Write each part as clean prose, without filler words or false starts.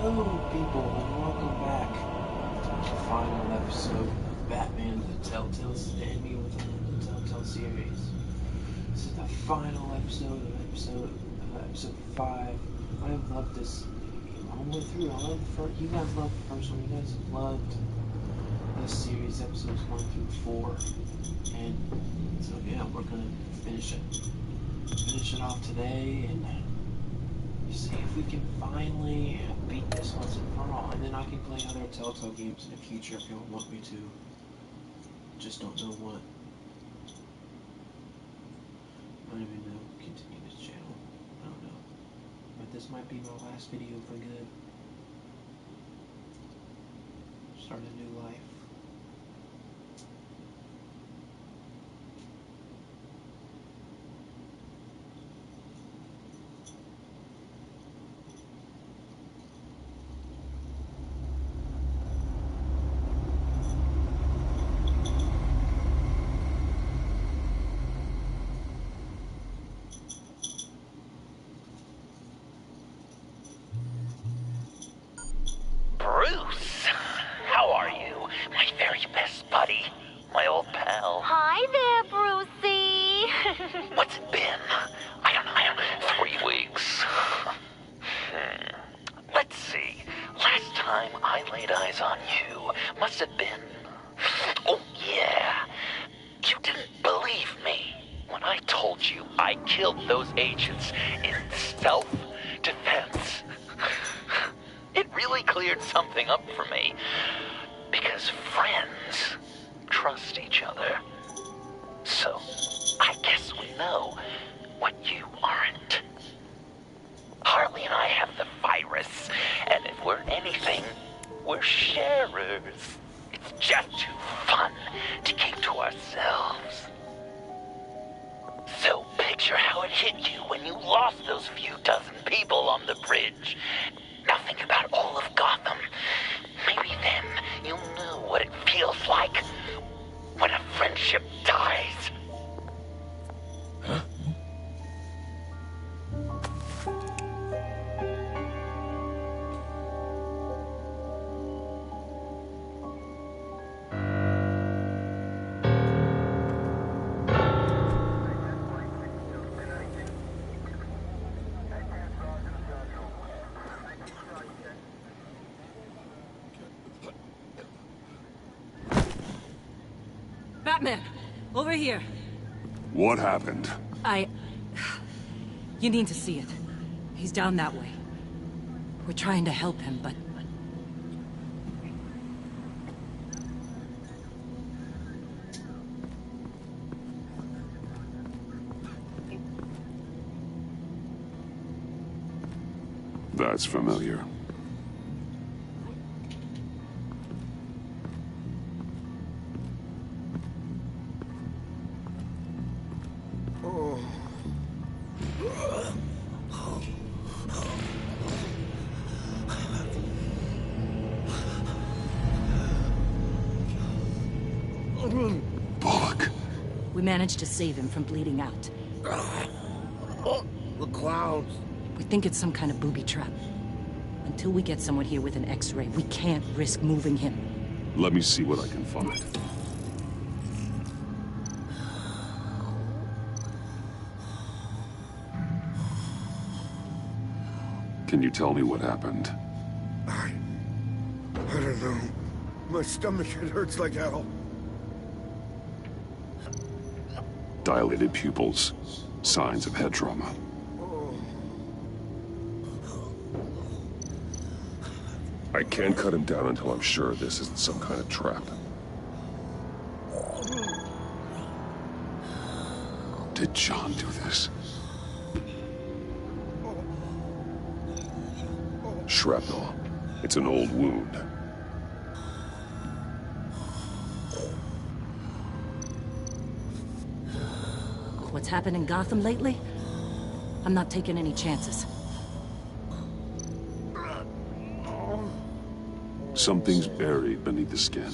Hello, people, and welcome back to the final episode of Batman the Telltale Standing within the Telltale series. This is the final episode of episode 5. I have loved this all the way through. You guys loved the first one. You guys loved this series, episodes 1 through 4. And so yeah, we're gonna finish it off today and see if we can finally beat this once and for all, and then I can play other Telltale games in the future if you want me to. Just don't know what. I don't even know. Continue this channel. I don't know. But this might be my last video for good. Start a new life. Bruce, how are you? My very best buddy, my old pal. Hi there, Brucey. What's it been? I don't know, 3 weeks. Let's see. Last time I laid eyes on you must have been... Oh, yeah. You didn't believe me when I told you I killed those agents in self-defense. It really cleared something up for me, because friends trust each other. So, I guess we know what you aren't. Harley and I have the virus, and if we're anything, we're sharers. It's just too fun to keep to ourselves. So picture how it hit you when you lost those few dozen people on the bridge. Now think about all of Gotham. Maybe then you'll know what it feels like when a friendship dies. Huh? Batman, over here. What happened? You need to see it. He's down that way. We're trying to help him, but... That's familiar. Bullock. We managed to save him from bleeding out. The clouds. We think it's some kind of booby trap. Until we get someone here with an X-ray, we can't risk moving him. Let me see what I can find. Can you tell me what happened? I I don't know. My stomach, it hurts like hell. Dilated pupils. Signs of head trauma. I can't cut him down until I'm sure this isn't some kind of trap. Did John do this? Shrapnel. It's an old wound. What's happened in Gotham lately? I'm not taking any chances. Something's buried beneath the skin.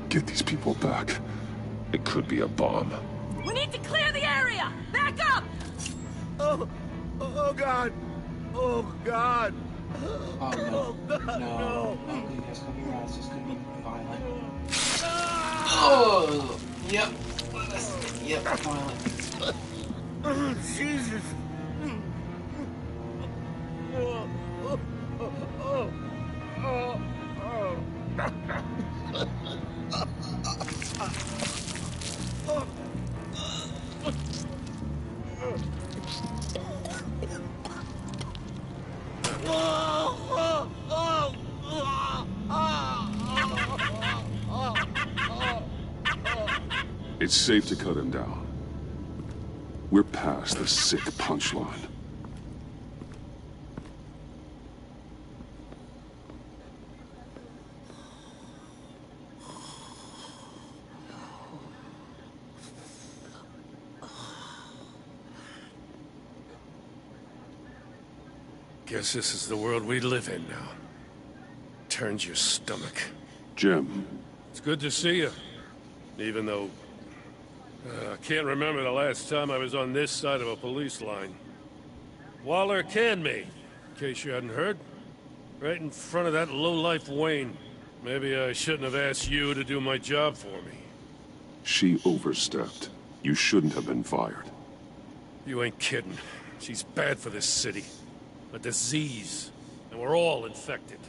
Get these people back. It could be a bomb. We need to clear the area! Back up! Oh God! Oh God! Oh no. No. Oh, goodness, cover your eyes. This could be violent. Oh! Yep. Yep, violent. Oh, Jesus! It's safe to cut him down. We're past the sick punchline. Guess this is the world we live in now. Turns your stomach. Jim, It's good to see you. Even though... I can't remember the last time I was on this side of a police line. Waller canned me, in case you hadn't heard. Right in front of that lowlife Wayne. Maybe I shouldn't have asked you to do my job for me. she overstepped. You shouldn't have been fired. You ain't kidding. She's bad for this city. A disease. And we're all infected.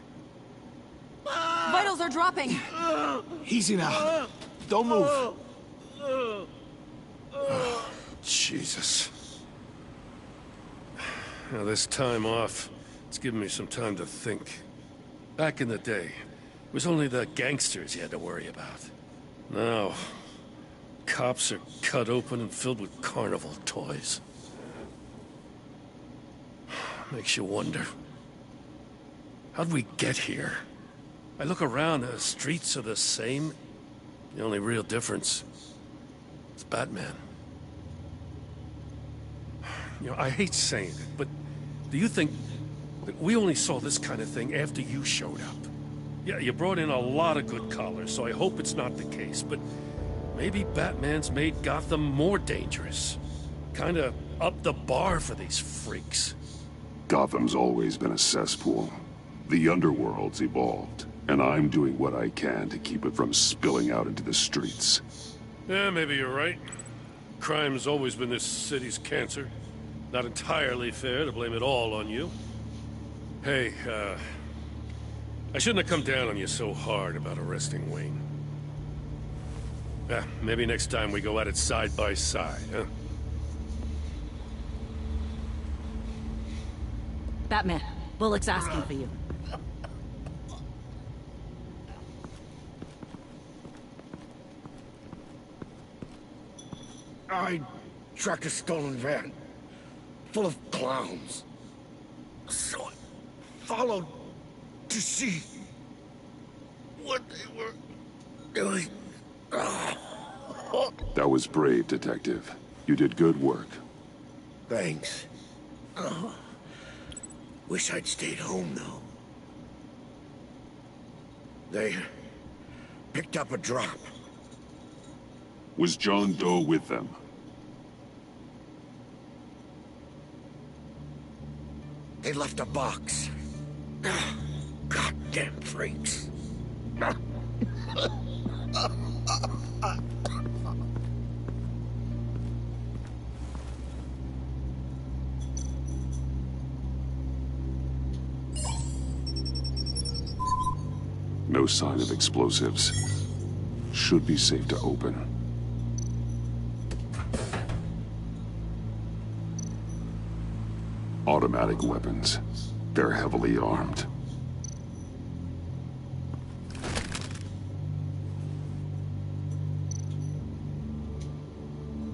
Vitals are dropping! Easy now. Don't move. Jesus. Now, this time off, it's given me some time to think. Back in the day, it was only the gangsters you had to worry about. Now, cops are cut open and filled with carnival toys. Makes you wonder. How'd we get here? I look around, the streets are the same. The only real difference is Batman. You know, I hate saying it, but do you think that we only saw this kind of thing after you showed up? Yeah, you brought in a lot of good collars, so I hope it's not the case, but maybe Batman's made Gotham more dangerous. Kinda up the bar for these freaks. Gotham's always been a cesspool. The underworld's evolved, and I'm doing what I can to keep it from spilling out into the streets. Yeah, maybe you're right. Crime's always been this city's cancer. Not entirely fair to blame it all on you. Hey, I shouldn't have come down on you so hard about arresting Wayne. Maybe next time we go at it side by side, huh? Batman, Bullock's asking for you. I tracked a stolen van, full of clowns. So I followed to see what they were doing. That was brave, Detective. You did good work. Thanks. Wish I'd stayed home, though. They picked up a drop. Was John Doe with them? They left a box. Goddamn freaks. No sign of explosives. Should be safe to open. Automatic weapons. They're heavily armed.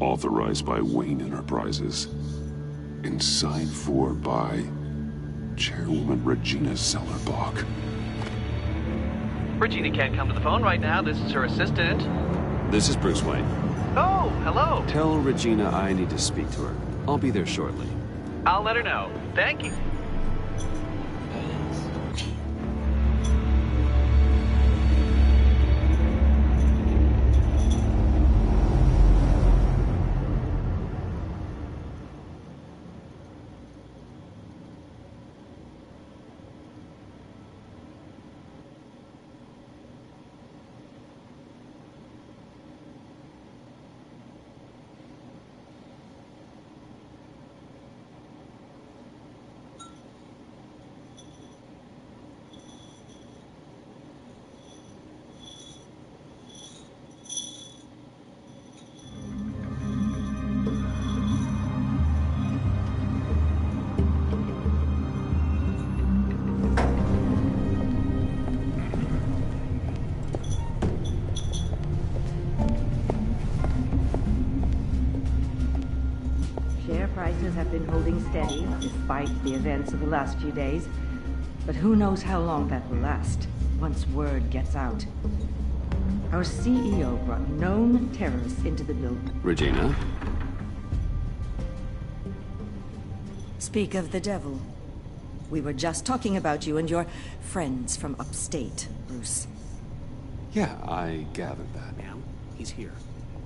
Authorized by Wayne Enterprises. And signed for by Chairwoman Regina Zellerbach. Regina can't come to the phone right now. This is her assistant. This is Bruce Wayne. Oh, hello. Tell Regina I need to speak to her. I'll be there shortly. I'll let her know. Thank you. Share prices have been holding steady despite the events of the last few days. But who knows how long that will last once word gets out. Our CEO brought known terrorists into the building. Regina? Speak of the devil. We were just talking about you and your friends from upstate, Bruce. Yeah, I gathered that. Ma'am, he's here.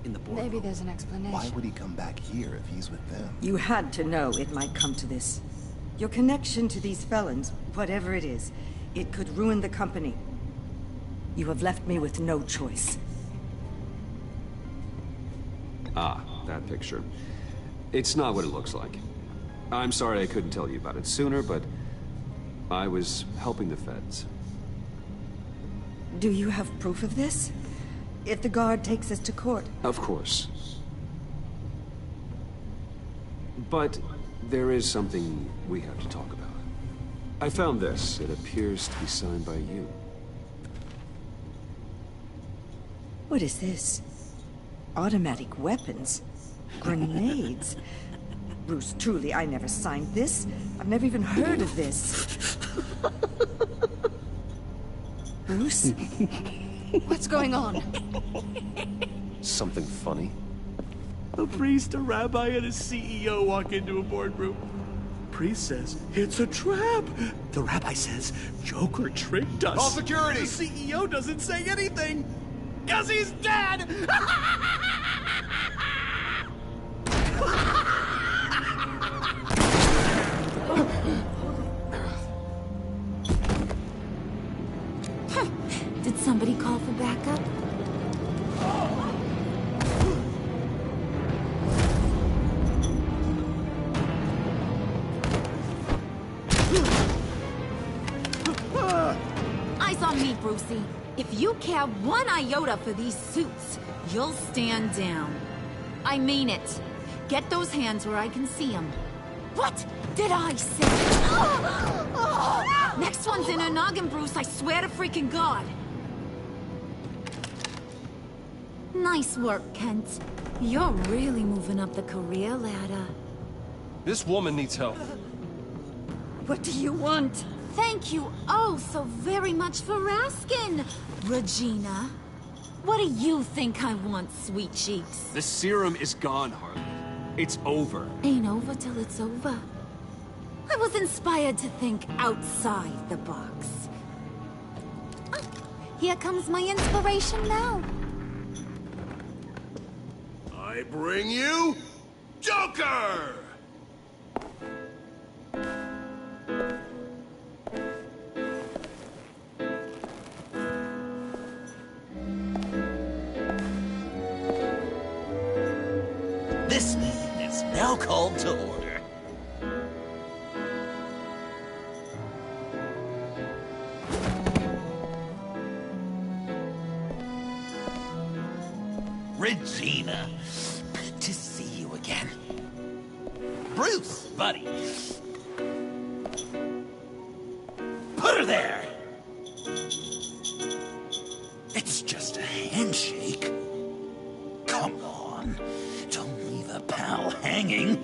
In the boardroom. Maybe there's an explanation. Why would he come back here if he's with them? You had to know it might come to this. Your connection to these felons, whatever it is, it could ruin the company. You have left me with no choice. Ah, that picture. It's not what it looks like. I'm sorry I couldn't tell you about it sooner, but I was helping the feds. Do you have proof of this? If the guard takes us to court? Of course. But there is something we have to talk about. I found this. It appears to be signed by you. What is this? Automatic weapons? Grenades? Bruce, truly, I never signed this. I've never even heard of this. Bruce? What's going on? Something funny? A priest, a rabbi, and a CEO walk into a boardroom. Priest says, it's a trap. The rabbi says, Joker tricked us. Call security! The CEO doesn't say anything, because he's dead! Did somebody call for backup? Eyes on me, Brucey. If you care one iota for these suits, you'll stand down. I mean it. Get those hands where I can see them. What did I say? Next one's in her noggin, Bruce, I swear to freaking God. Nice work, Kent. You're really moving up the career ladder. This woman needs help. What do you want? Thank you oh so very much for asking, Regina. What do you think I want, sweet cheeks? The serum is gone, Harley. It's over. Ain't over till it's over. I was inspired to think outside the box. Oh, here comes my inspiration now. I bring you Joker! This meeting is now called to order. Bruce, buddy. Put her there. It's just a handshake. Come on. Don't leave a pal hanging.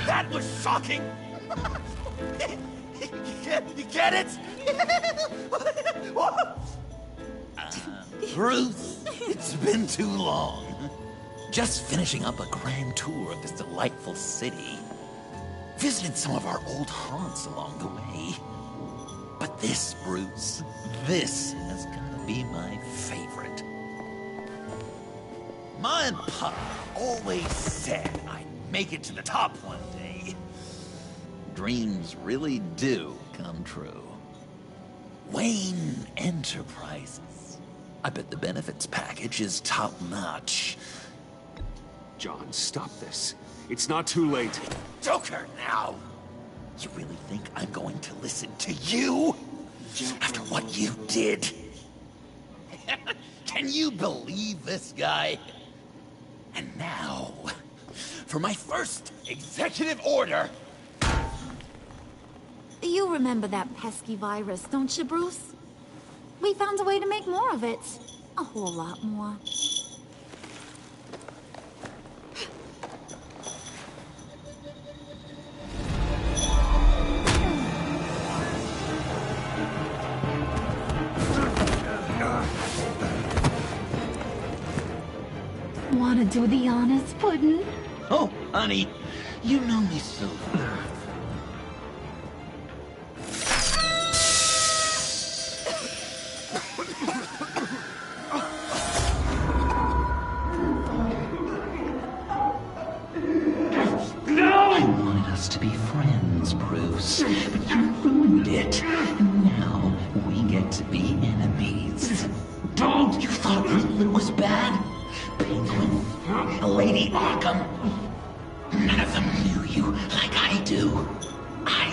That was shocking. You get it? Bruce, it's been too long. Just finishing up a grand tour of this delightful city. Visited some of our old haunts along the way. But this, Bruce, this has gotta be my favorite. My papa always said I'd make it to the top one day. Dreams really do come true. Wayne Enterprises. I bet the benefits package is top-notch. John, stop this. It's not too late. Joker, now! You really think I'm going to listen to you? After what you did? Can you believe this guy? And now, for my first executive order. You remember that pesky virus, don't you, Bruce? We found a way to make more of it. A whole lot more. Wanna do the honors, Puddin'? Oh, honey, you know me so well. I wanted us to be friends, Bruce, but you ruined it. And now we get to be enemies. Don't! You thought Riddler was bad? Penguin, Lady Arkham. None of them knew you like I do. I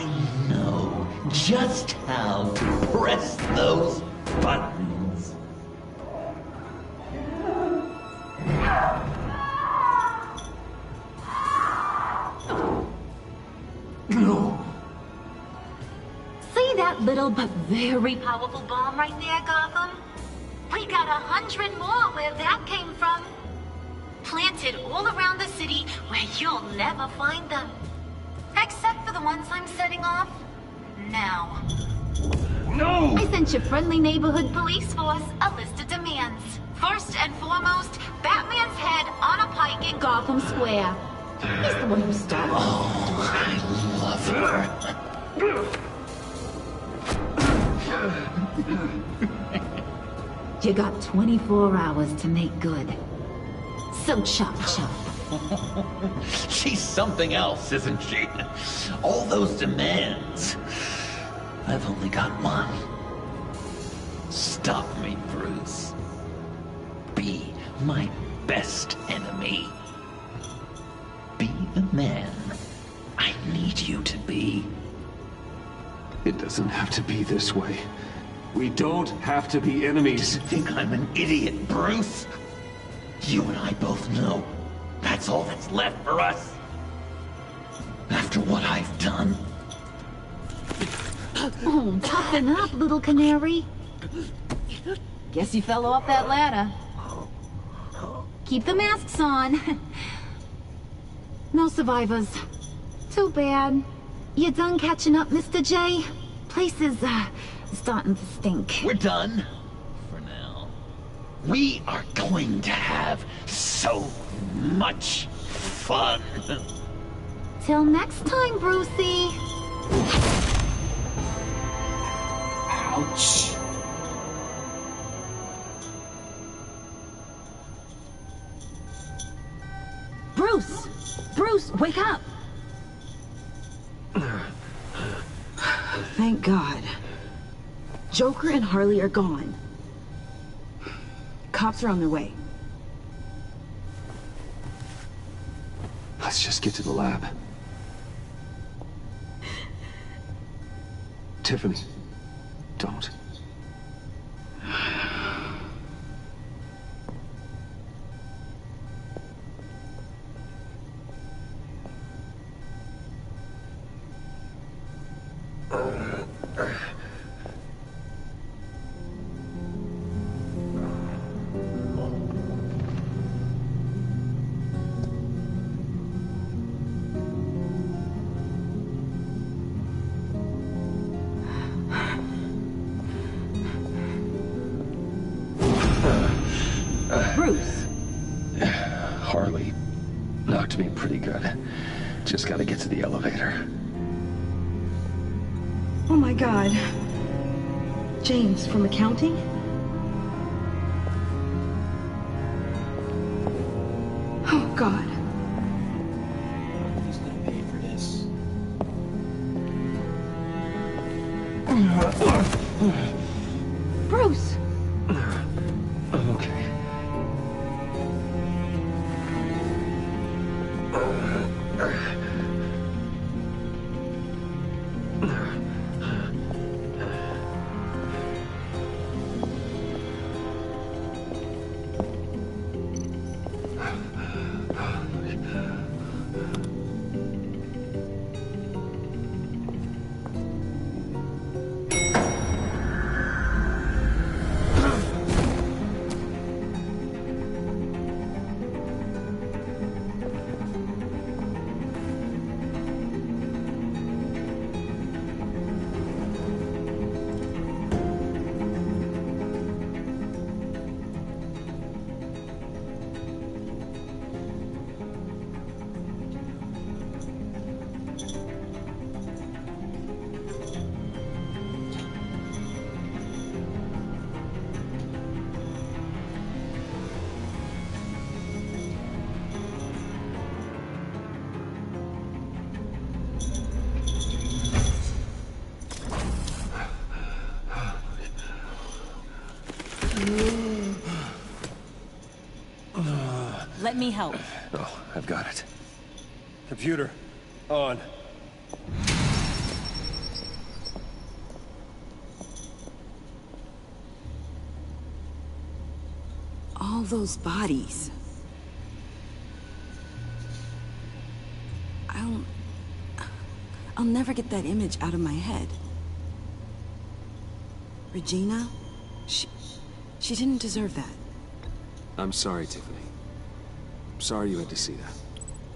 know just how to press those buttons. No. See that little but very powerful bomb right there, Gotham? We got 100 more where that came from. Planted all around the city where you'll never find them. Except for the ones I'm setting off now. No! I sent your friendly neighborhood police force a list of demands. First and foremost, Batman's head on a pike in Gotham Square. He's the one who started. Oh, I love her. You got 24 hours to make good. So chop chop. She's something else, isn't she? All those demands. I've only got one. Stop me, Bruce. Be my best enemy. Be the man I need you to be. It doesn't have to be this way. We don't have to be enemies. You think I'm an idiot, Bruce? You and I both know that's all that's left for us. After what I've done. Oh, toughen up, little canary. Guess you fell off that ladder. Keep the masks on. No survivors. Too bad. You done catching up, Mr. J? Place is, starting to stink. We're done. For now. We are going to have so much fun. Till next time, Brucey. Ouch. Bruce! Bruce, wake up! Thank God. Joker and Harley are gone. Cops are on their way. Let's just get to the lab. Tiffany, don't. Bruce! Harley knocked me pretty good. Just gotta get to the elevator. Oh my God. James, from accounting? Oh God. Who's gonna pay for this? Bruce! I'm okay. Let me help. Oh, I've got it. Computer, on. All those bodies. I'll never get that image out of my head. Regina? She didn't deserve that. I'm sorry, Tiffany. Sorry you had to see that.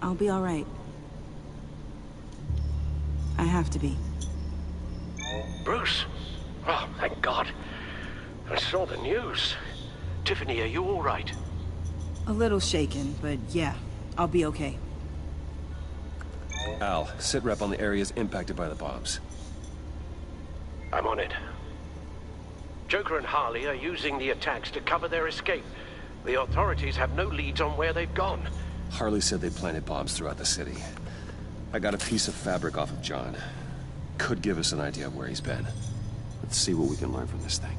I'll be all right. I have to be. Bruce? Oh, thank God. I saw the news. Tiffany, are you all right? A little shaken, but yeah, I'll be okay. Al, sit rep on the areas impacted by the bombs. I'm on it. Joker and Harley are using the attacks to cover their escape. The authorities have no leads on where they've gone. Harley said they planted bombs throughout the city. I got a piece of fabric off of John. Could give us an idea of where he's been. Let's see what we can learn from this thing.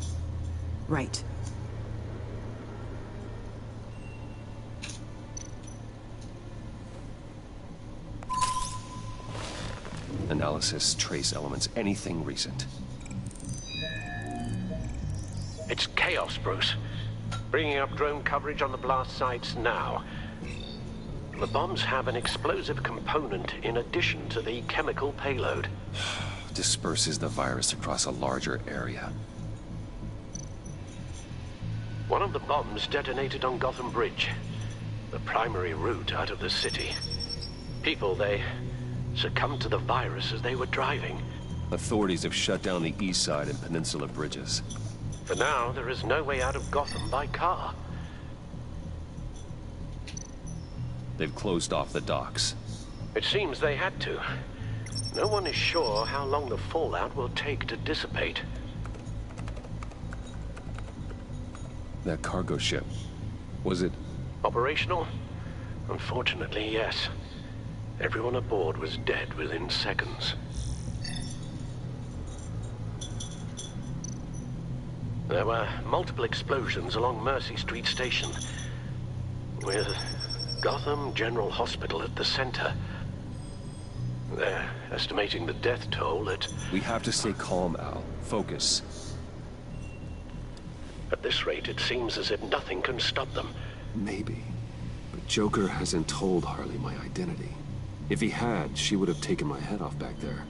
Right. Analysis, trace elements, anything recent. It's chaos, Bruce. Bringing up drone coverage on the blast sites now. The bombs have an explosive component in addition to the chemical payload. Disperses the virus across a larger area. One of the bombs detonated on Gotham Bridge, the primary route out of the city. People, they succumbed to the virus as they were driving. Authorities have shut down the east side and peninsula bridges. For now, there is no way out of Gotham by car. They've closed off the docks. It seems they had to. No one is sure how long the fallout will take to dissipate. That cargo ship, was it operational? Unfortunately, yes. Everyone aboard was dead within seconds. There were multiple explosions along Mercy Street Station, with Gotham General Hospital at the center. They're estimating the death toll at... We have to stay calm, Al. Focus. At this rate, it seems as if nothing can stop them. Maybe. But Joker hasn't told Harley my identity. If he had, she would have taken my head off back there.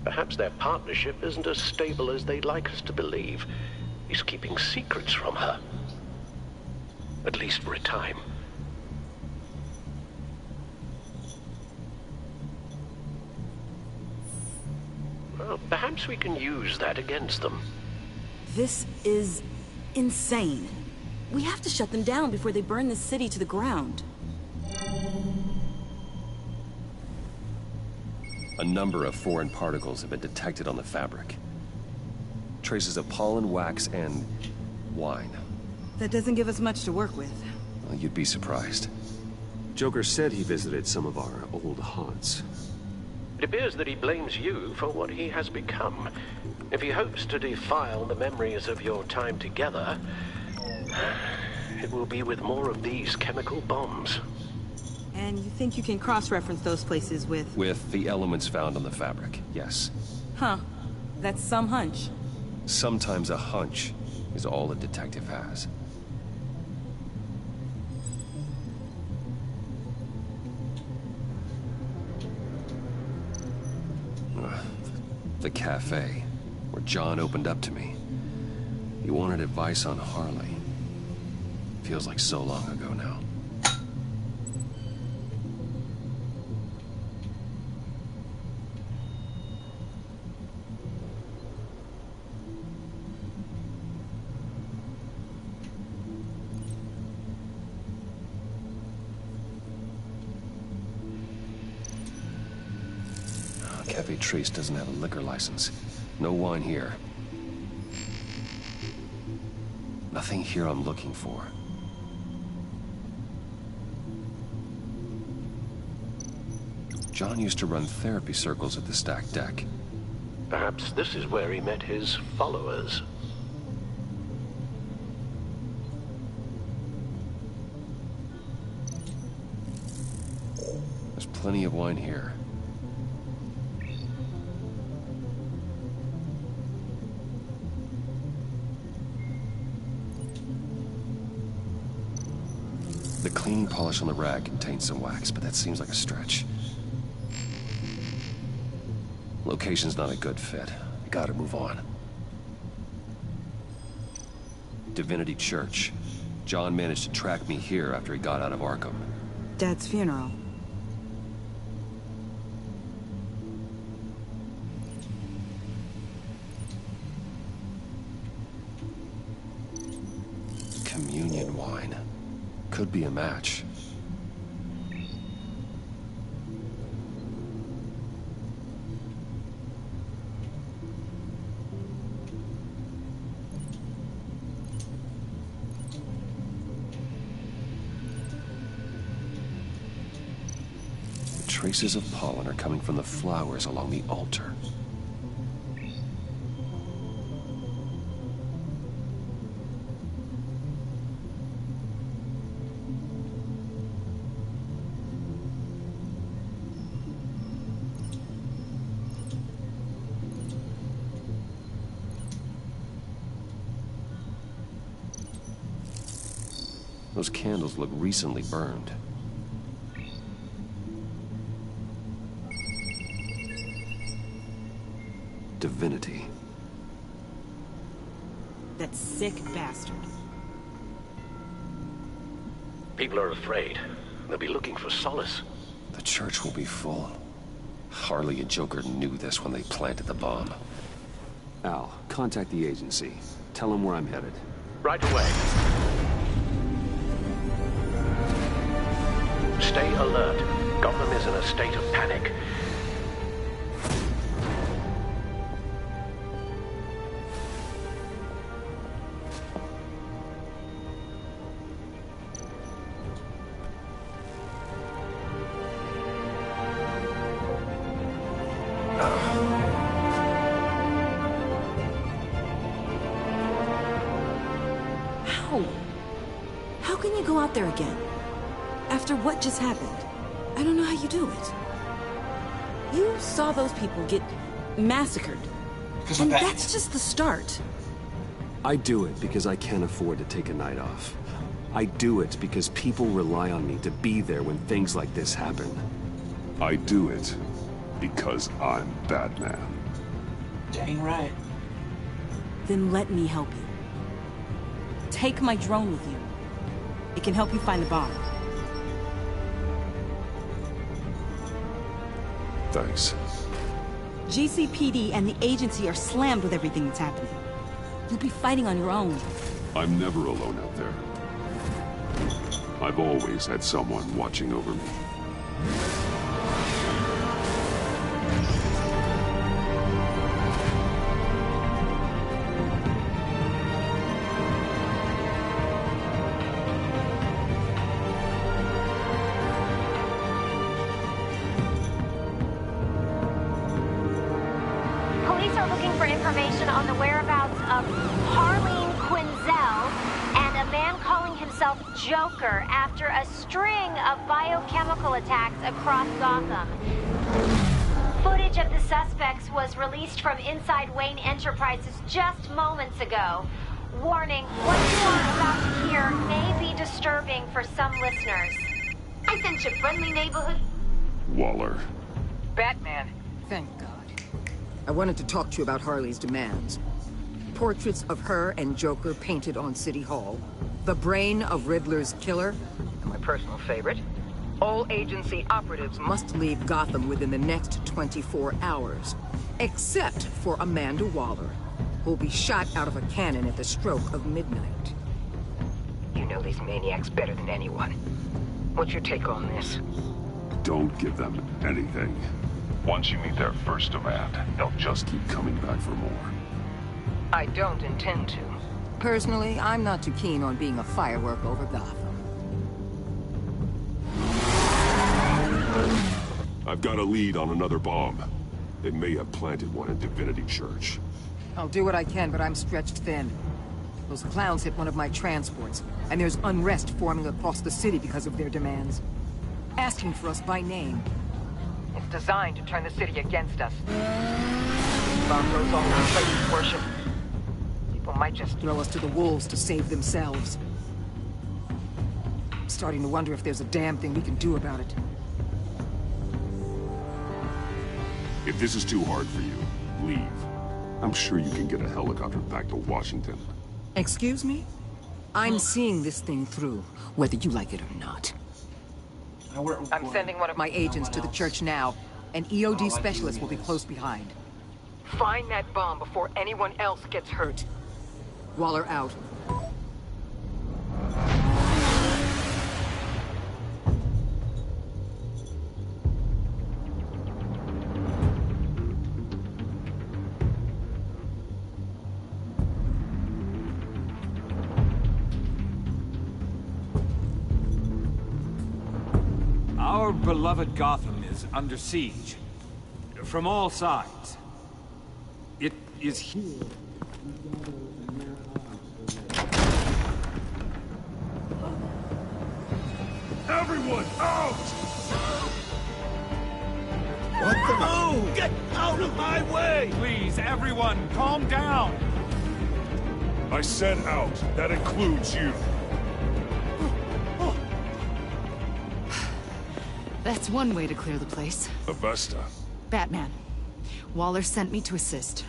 Perhaps their partnership isn't as stable as they'd like us to believe. He's keeping secrets from her. At least for a time. Well, perhaps we can use that against them. This is insane. We have to shut them down before they burn this city to the ground. A number of foreign particles have been detected on the fabric. Traces of pollen, wax, and wine. That doesn't give us much to work with. Well, you'd be surprised. Joker said he visited some of our old haunts. It appears that he blames you for what he has become. If he hopes to defile the memories of your time together, it will be with more of these chemical bombs. And you think you can cross-reference those places with... With the elements found on the fabric, yes. Huh. That's some hunch. Sometimes a hunch is all a detective has. The cafe, where John opened up to me. He wanted advice on Harley. Feels like so long ago now. Cafe Trace doesn't have a liquor license. No wine here. Nothing here I'm looking for. John used to run therapy circles at the stacked deck. Perhaps this is where he met his followers. There's plenty of wine here. The cleaning polish on the rag contains some wax, but that seems like a stretch. Location's not a good fit. I gotta move on. Divinity Church. John managed to track me here after he got out of Arkham. Dad's funeral. Communion wine. Could be a match. Traces of pollen are coming from the flowers along the altar. Those candles look recently burned. Divinity. That sick bastard. People are afraid. They'll be looking for solace. The church will be full. Harley and Joker knew this when they planted the bomb. Al, contact the agency. Tell them where I'm headed. Right away. Stay alert. Gotham is in a state of panic. How can you go out there again? After what just happened? I don't know how you do it. You saw those people get massacred. And that's just the start. I do it because I can't afford to take a night off. I do it because people rely on me to be there when things like this happen. I do it because I'm Batman. Dang right. Then let me help you. Take my drone with you. It can help you find the bomb. Thanks. GCPD and the agency are slammed with everything that's happening. You'll be fighting on your own. I'm never alone out there. I've always had someone watching over me. Police are looking for information on the whereabouts of Harleen Quinzel and a man calling himself Joker after a string of biochemical attacks across Gotham. Footage of the suspects was released from inside Wayne Enterprises just moments ago. Warning, what you are about to hear may be disturbing for some listeners. I sense your friendly neighborhood. Waller. Batman. Thank God. I wanted to talk to you about Harley's demands. Portraits of her and Joker painted on City Hall. The brain of Riddler's killer. And my personal favorite. All agency operatives must leave Gotham within the next 24 hours. Except for Amanda Waller, who'll be shot out of a cannon at the stroke of midnight. You know these maniacs better than anyone. What's your take on this? Don't give them anything. Once you meet their first demand, they'll just keep coming back for more. I don't intend to. Personally, I'm not too keen on being a firework over Gotham. I've got a lead on another bomb. They may have planted one in Divinity Church. I'll do what I can, but I'm stretched thin. Those clowns hit one of my transports, and there's unrest forming across the city because of their demands. Asking for us by name. It's designed to turn the city against us. Bomb goes all over places worship. People might just throw us to the wolves to save themselves. I'm starting to wonder if there's a damn thing we can do about it. If this is too hard for you, leave. I'm sure you can get a helicopter back to Washington. Excuse me? I'm seeing this thing through, whether you like it or not. I'm sending one of my agents to the church now. An EOD specialist will be close behind. Find that bomb before anyone else gets hurt. Waller out. Our beloved Gotham is under siege. From all sides. It is here. Everyone, out! What the? Oh, get out of my way! Please, everyone, calm down. I said out. That includes you. That's one way to clear the place. Avesta. Batman. Waller sent me to assist.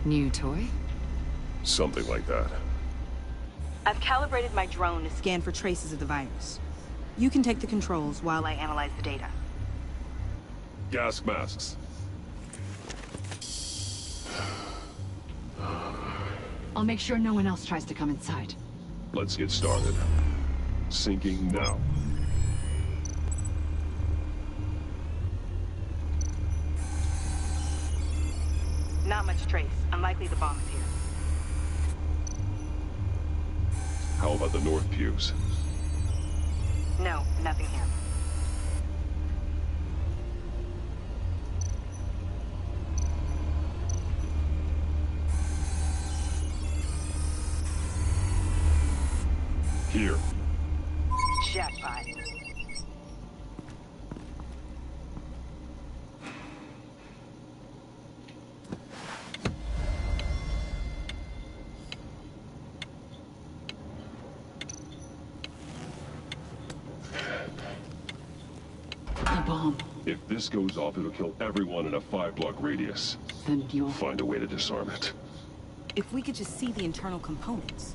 New toy? Something like that. I've calibrated my drone to scan for traces of the virus. You can take the controls while I analyze the data. Gas masks. I'll make sure no one else tries to come inside. Let's get started. Sinking now. Not much trace. Unlikely the bomb is here. How about the north pews? No, nothing here. Here. Jackpot. The bomb. If this goes off, it'll kill everyone in a 5-block radius. Then you'll find a way to disarm it. If we could just see the internal components.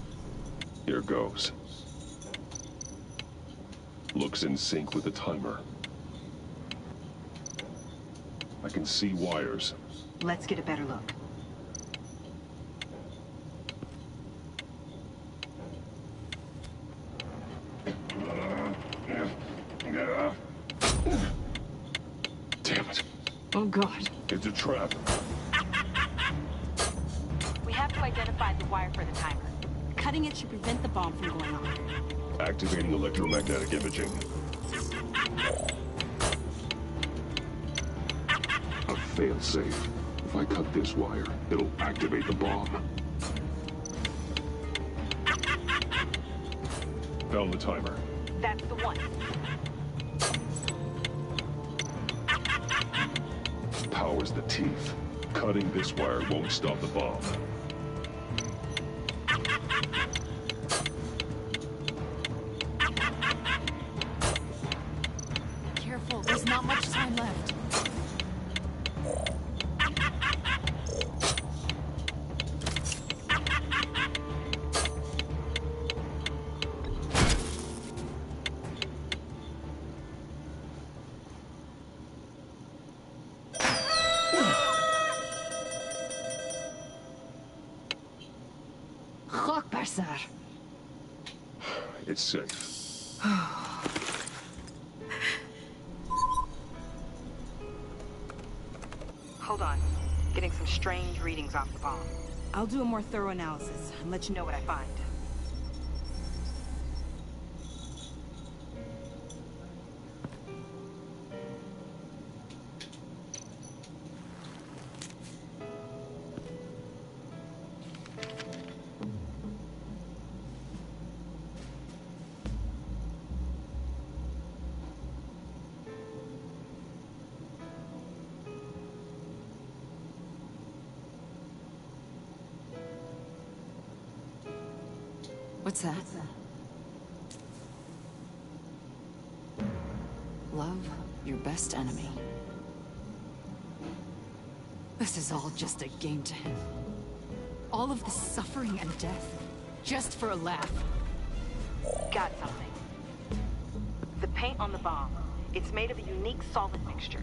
Here goes. Looks in sync with the timer. I can see wires. Let's get a better look. Oh, God. It's a trap. We have to identify the wire for the timer. Cutting it should prevent the bomb from going off. Activating electromagnetic imaging. A failsafe. If I cut this wire, it'll activate the bomb. Found the timer. That's the one. Powers the teeth. Cutting this wire won't stop the bomb. Careful, there's not much time left. It's safe. Hold on. Getting some strange readings off the bomb. I'll do a more thorough analysis and let you know what I find. What's that? Love your best enemy. This is all just a game to him. All of this suffering and death, just for a laugh. Got something. The paint on the bomb. It's made of a unique solvent mixture.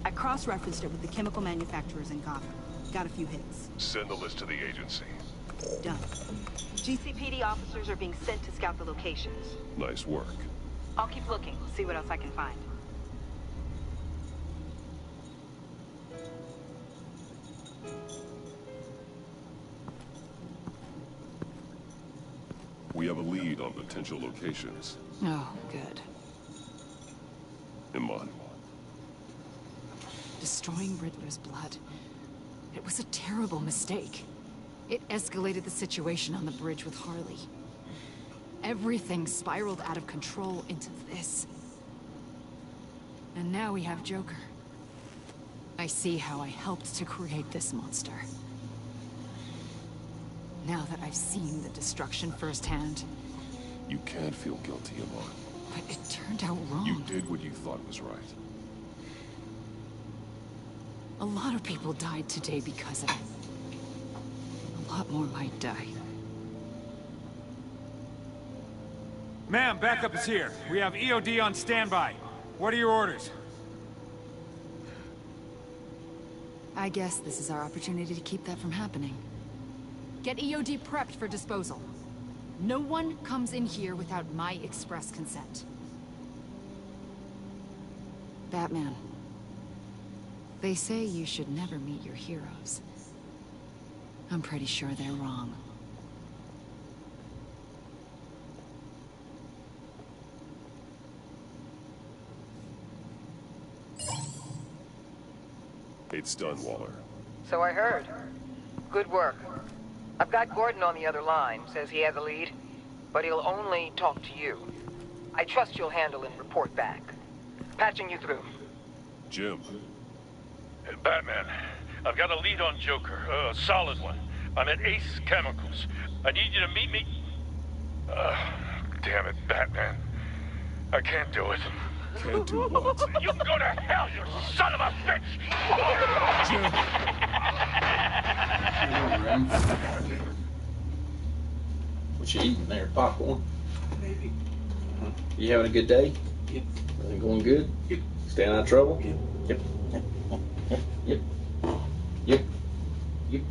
I cross-referenced it with the chemical manufacturers in Gotham. Got a few hits. Send the list to the agency. Done. GCPD officers are being sent to scout the locations. Nice work. I'll keep looking, see what else I can find. We have a lead on potential locations. Oh, good. Iman. Destroying Riddler's blood. It was a terrible mistake. It escalated the situation on the bridge with Harley. Everything spiraled out of control into this. And now we have Joker. I see how I helped to create this monster. Now that I've seen the destruction firsthand. You can't feel guilty, Iman. But it turned out wrong. You did what you thought was right. A lot of people died today because of it. A lot more might die. Ma'am, backup is here. We have EOD on standby. What are your orders? I guess this is our opportunity to keep that from happening. Get EOD prepped for disposal. No one comes in here without my express consent. Batman. They say you should never meet your heroes. I'm pretty sure they're wrong. It's done, Waller. So I heard. Good work. I've got Gordon on the other line. Says he has a lead. But he'll only talk to you. I trust you'll handle and report back. Patching you through. Jim. Batman, I've got a lead on Joker. A solid one. I'm at Ace Chemicals. I need you to meet me... damn it, Batman. I can't do it. Can't do what? You go to hell, you son of a bitch! What you eating there? Popcorn? Maybe. You having a good day? Yep. Everything going good? Yep. Staying out of trouble? Yep. Yep. Yep. Yep. Yep. Yep.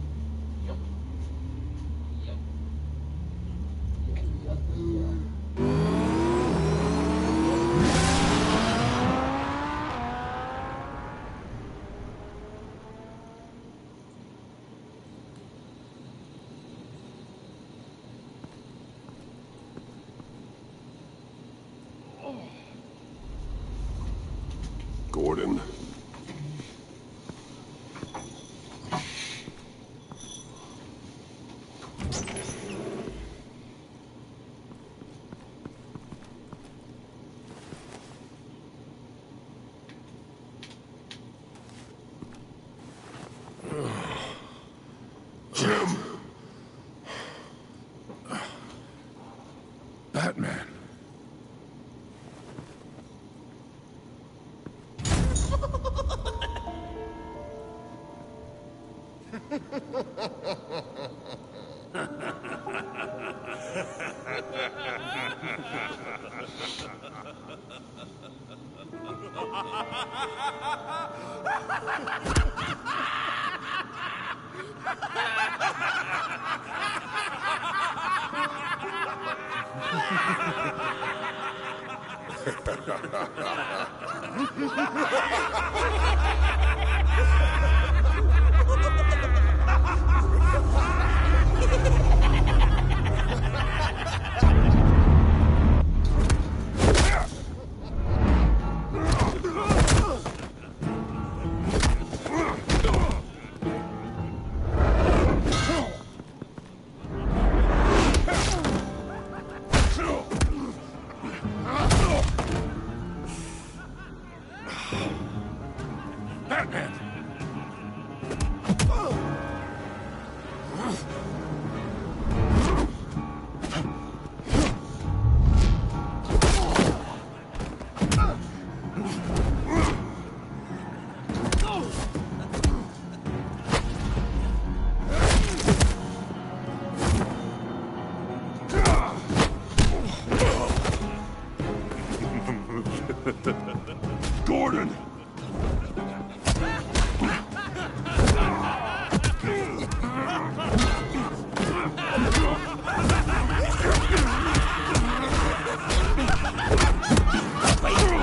Gordon!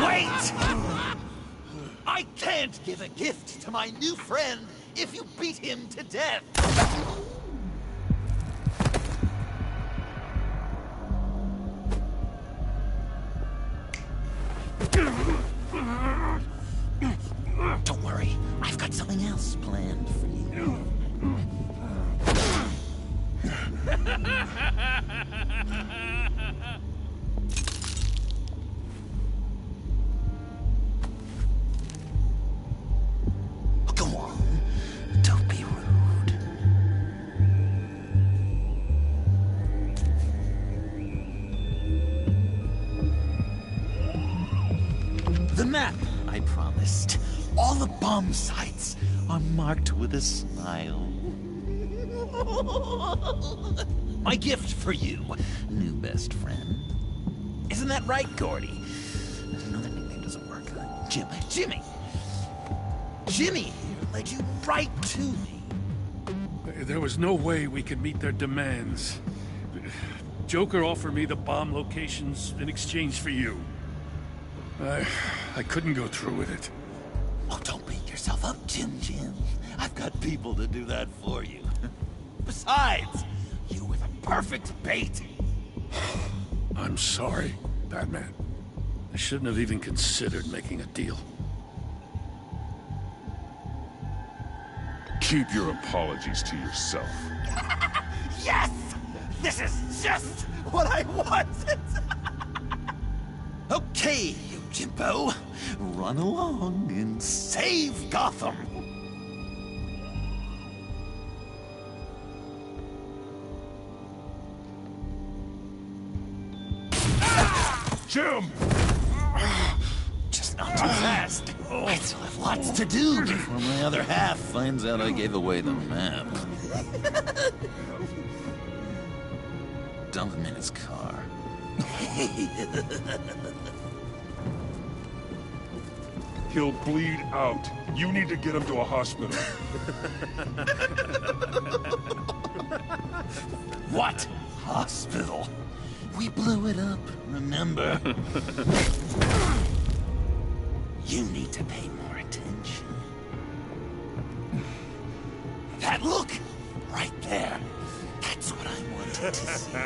Wait! I can't give a gift to my new friend if you beat him to death! Don't worry, I've got something else planned for you. Go on, don't be rude. The map I promised. All the bomb sites are marked with a smile. My gift for you, new best friend. Isn't that right, Gordy? No, that nickname doesn't work. Jimmy. Jimmy here led you right to me. There was no way we could meet their demands. Joker offered me the bomb locations in exchange for you. I couldn't go through with it. Oh, don't beat yourself up, Jim. I've got people to do that for you. Besides, you were the perfect bait. I'm sorry, Batman. I shouldn't have even considered making a deal. Keep your apologies to yourself. Yes! This is just what I wanted! Okay, you Jimbo. Run along and save Gotham. Jim! Just not too fast. I still have lots to do before my other half finds out I gave away the map. Dump him in his car. He'll bleed out. You need to get him to a hospital. What hospital? We blew it up, remember? You need to pay more attention. That look! Right there. That's what I wanted to see.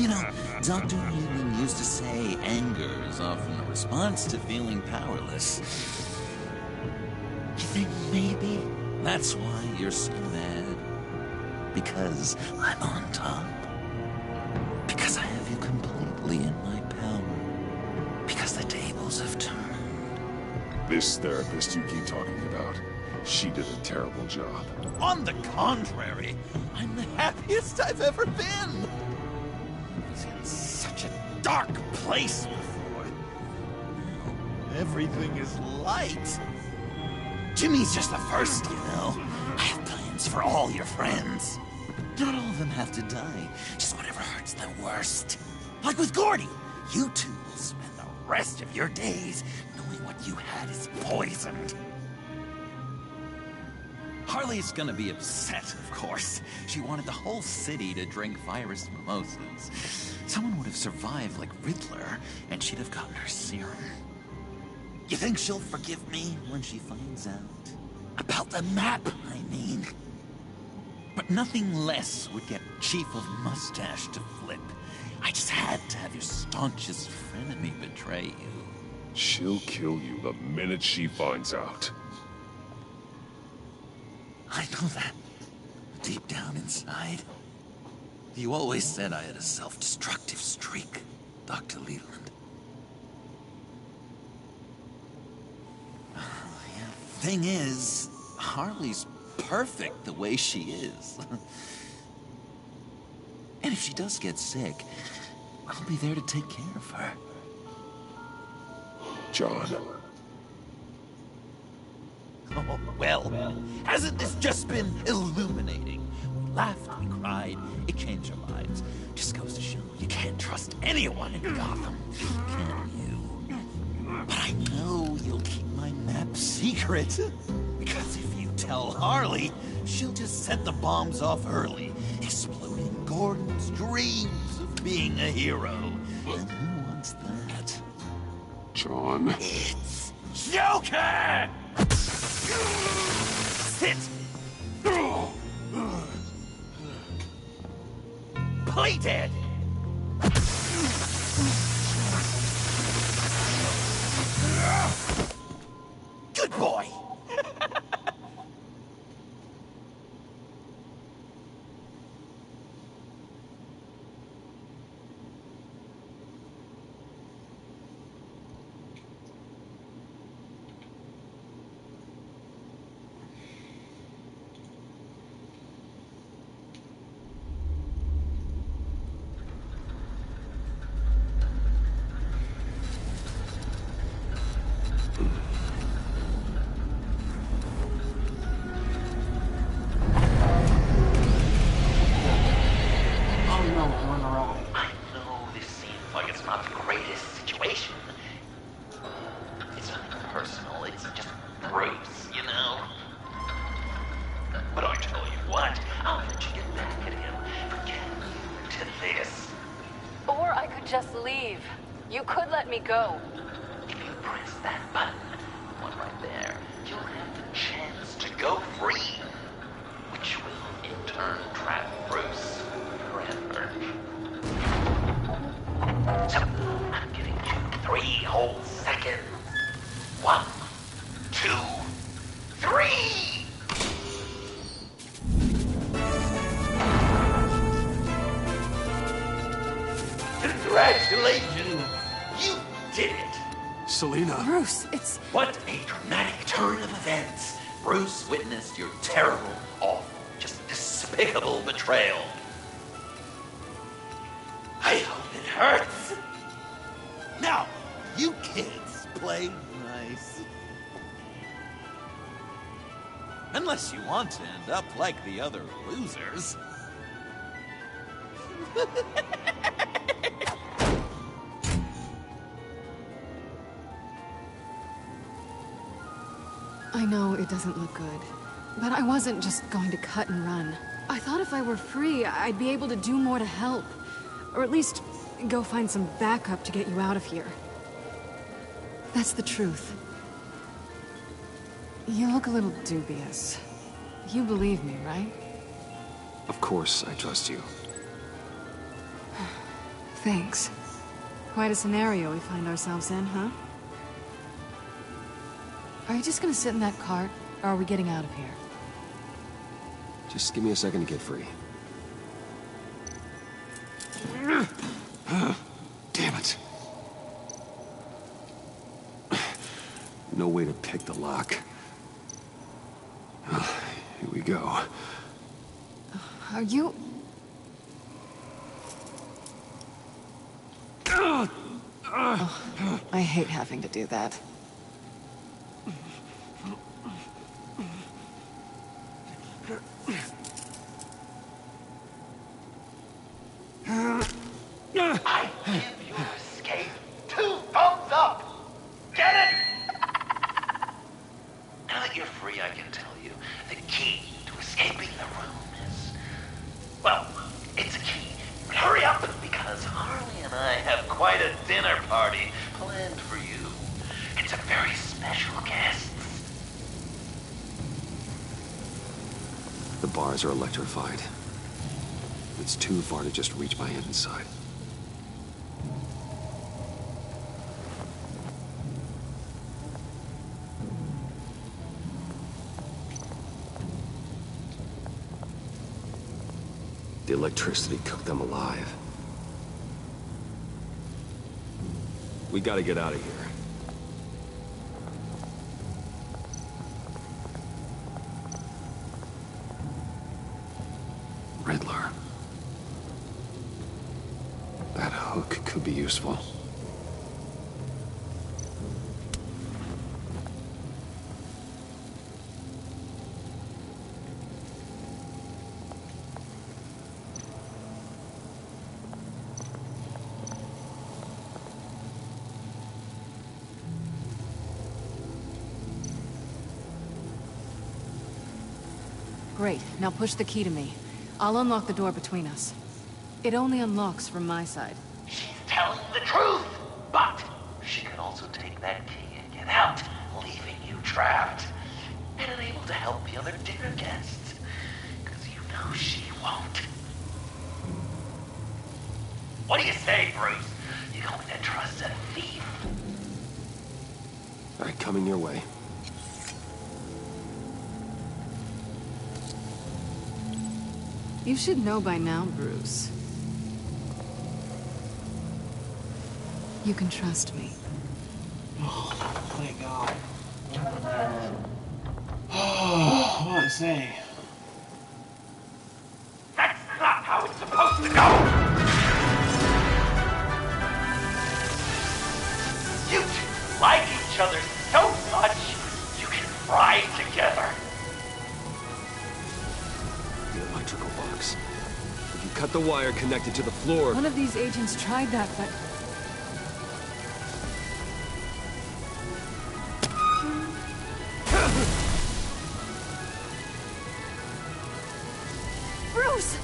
You know, Dr. Newman used to say anger is often a response to feeling powerless. You think maybe that's why you're so mad? Because I'm on top? Because I have you completely in my power? Because the tables have turned? This therapist you keep talking about, she did a terrible job. On the contrary, I'm the happiest I've ever been. I was in such a dark place before. Now everything is light. Jimmy's just the first, you know. I have plans for all your friends. Not all of them have to die, just whatever hurts them worst. Like with Gordy, you two will spend the rest of your days knowing what you had is poisoned. Harley's gonna be upset, of course. She wanted the whole city to drink virus mimosas. Someone would have survived like Riddler, and she'd have gotten her serum. You think she'll forgive me when she finds out? About the map, I mean. But nothing less would get Chief of Mustache to flip. I just had to have your staunchest frenemy betray you. She'll kill you the minute she finds out. I know that. Deep down inside. You always said I had a self-destructive streak, Dr. Leland. Thing is, Harley's perfect the way she is. And if she does get sick, I'll be there to take care of her. John. Oh, well, hasn't this just been illuminating? We laughed, we cried, it changed our lives. Just goes to show you can't trust anyone in Gotham, can you? But I know you'll keep my map secret. Because if you tell Harley, she'll just set the bombs off early, exploding Gordon's dreams of being a hero. And who wants that? John. It's Joker! Sit! Play dead! Good boy! Just leave. You could let me go. If you press that button, one right there, you'll have the chance to go free. Which will, in turn, trap Bruce forever. So, I'm giving you 3 whole seconds. 1, 2, 3! Congratulations! You did it! Selina. Bruce, it's... What a dramatic turn of events. Bruce witnessed your terrible, awful, just despicable betrayal. I hope it hurts. Now, you kids play nice. Unless you want to end up like the other losers. I know it doesn't look good, but I wasn't just going to cut and run. I thought if I were free, I'd be able to do more to help. Or at least go find some backup to get you out of here. That's the truth. You look a little dubious. You believe me, right? Of course, I trust you. Thanks. Quite a scenario we find ourselves in, huh? Are you just gonna sit in that cart, or are we getting out of here? Just give me a second to get free. Damn it. No way to pick the lock. Well, here we go. Are you... Oh, I hate having to do that. I give your escape 2 thumbs up! dinner party planned for you. It's a very special guest. The bars are electrified. It's too far to just reach my hand inside. The electricity cooked them alive. We gotta get out of here. Riddler. That hook could be useful. Great. Now push the key to me. I'll unlock the door between us. It only unlocks from my side. She's telling the truth, but she can also take that key and get out, leaving you trapped and unable to help the other dinner guests. Because you know she won't. What do you say, Bruce? You going to trust a thief? All right, coming your way. You should know by now, Bruce. You can trust me. Oh, thank God. Oh, what to say? That's not how it's supposed to go! You two like each other so much, you can fry together. The electrical box. If you cut the wire connected to the floor... One of these agents tried that, but... Bruce!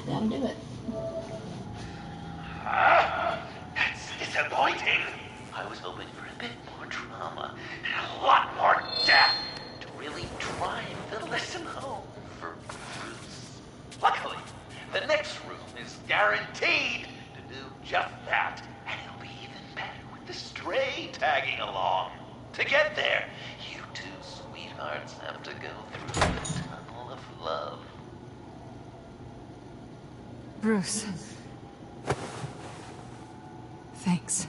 Gotta do it. That's disappointing. I was hoping for a bit more drama and a lot more death to really drive the lesson home for Bruce. Luckily, the next room is guaranteed to do just that, and it'll be even better with the stray tagging along. To get there, you two sweethearts have to go through the tunnel of love. Bruce. Thanks.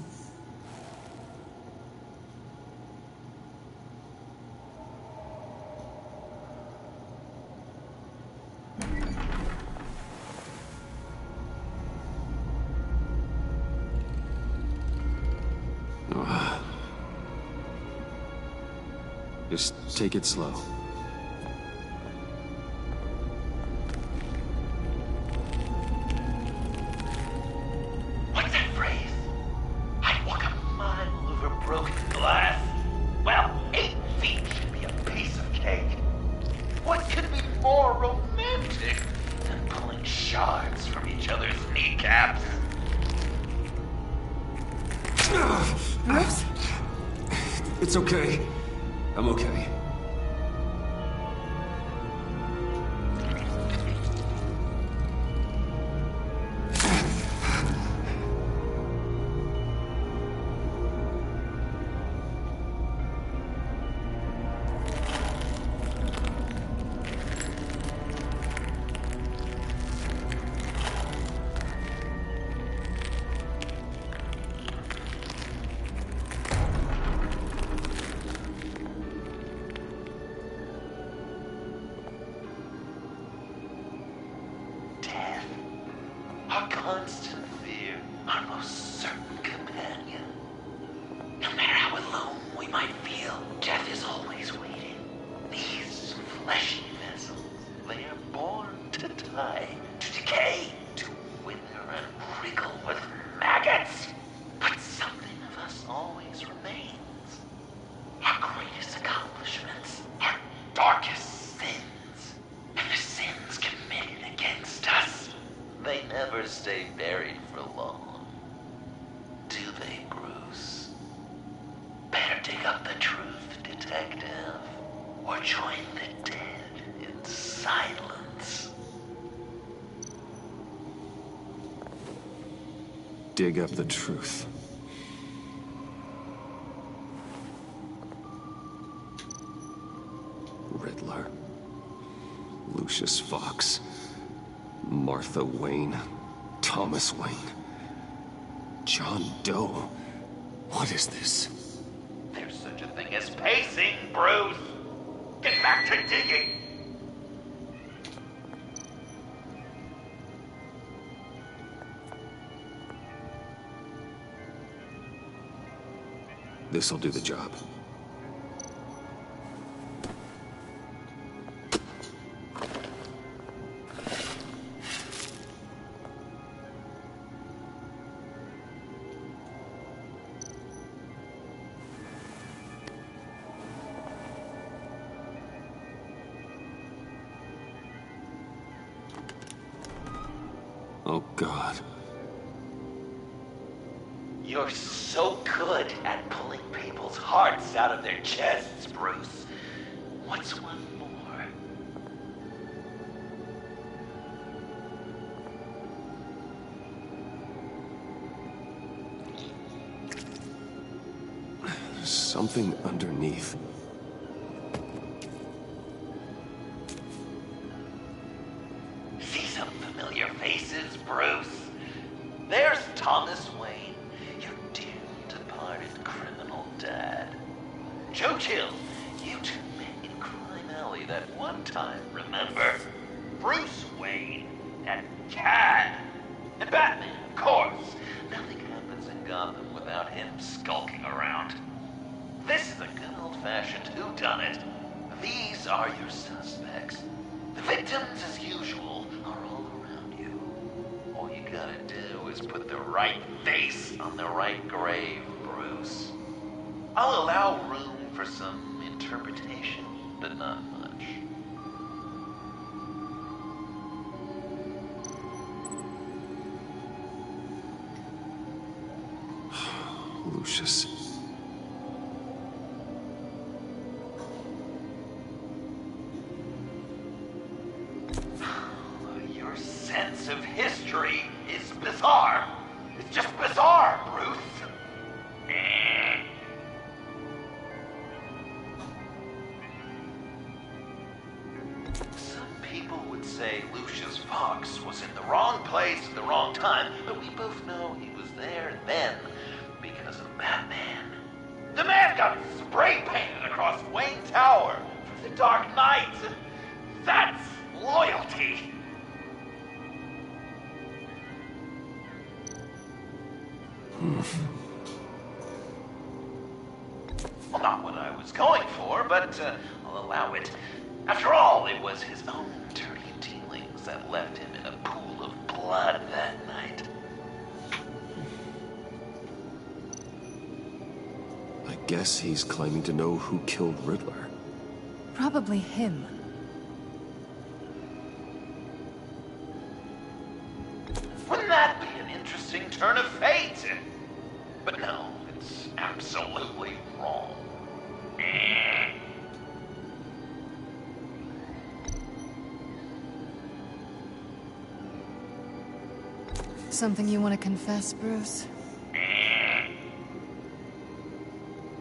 Just take it slow. What's that phrase? I'd walk a mile over broken glass. Well, 8 feet should be a piece of cake. What could be more romantic than pulling shards from each other's kneecaps? Bruce? It's okay. I'm okay. Our constant fear, our most certain companion. No matter how alone we might feel, death is always waiting. These fleshy vessels, they are born to die, to decay, to wither and wriggle with maggots. But something of us always remains. Our greatest accomplishments, our dig up the truth, detective? Or join the dead in silence? Dig up the truth. Riddler. Lucius Fox. Martha Wayne. Thomas Wayne. John Doe. What is this? There's such a thing as pacing, Bruce! Get back to digging! This'll do the job. Oh, God. You're so good at pulling people's hearts out of their chests, Bruce. What's one more? There's something underneath. See some familiar faces, Bruce? There's Thomas Wayne, your dear departed criminal dad. Joe Chill, you two met in Crime Alley that one time, remember? Bruce Wayne and Cat. And Batman, of course. Nothing happens in Gotham without him skulking around. This is a good old-fashioned whodunit. These are your suspects. The victims, as usual, are all around you. All you gotta do is put the right face on the right grave, Bruce. I'll allow room for some interpretation, but not much. Lucius. Your sense of history is bizarre. It's just bizarre, Bruce. Some people would say Lucius Fox was in the wrong place at the wrong time, but we both know he was there then because of Batman. The man got spray painted across Wayne Tower for the Dark Knight. That's loyalty. Well, not what I was going for, but I'll allow it. After all, it was his own dirty dealings that left him in a pool of blood that night. I guess he's claiming to know who killed Riddler. Probably him. Wouldn't that be an interesting turn of fate? But no, it's absolutely wrong. Something you want to confess, Bruce?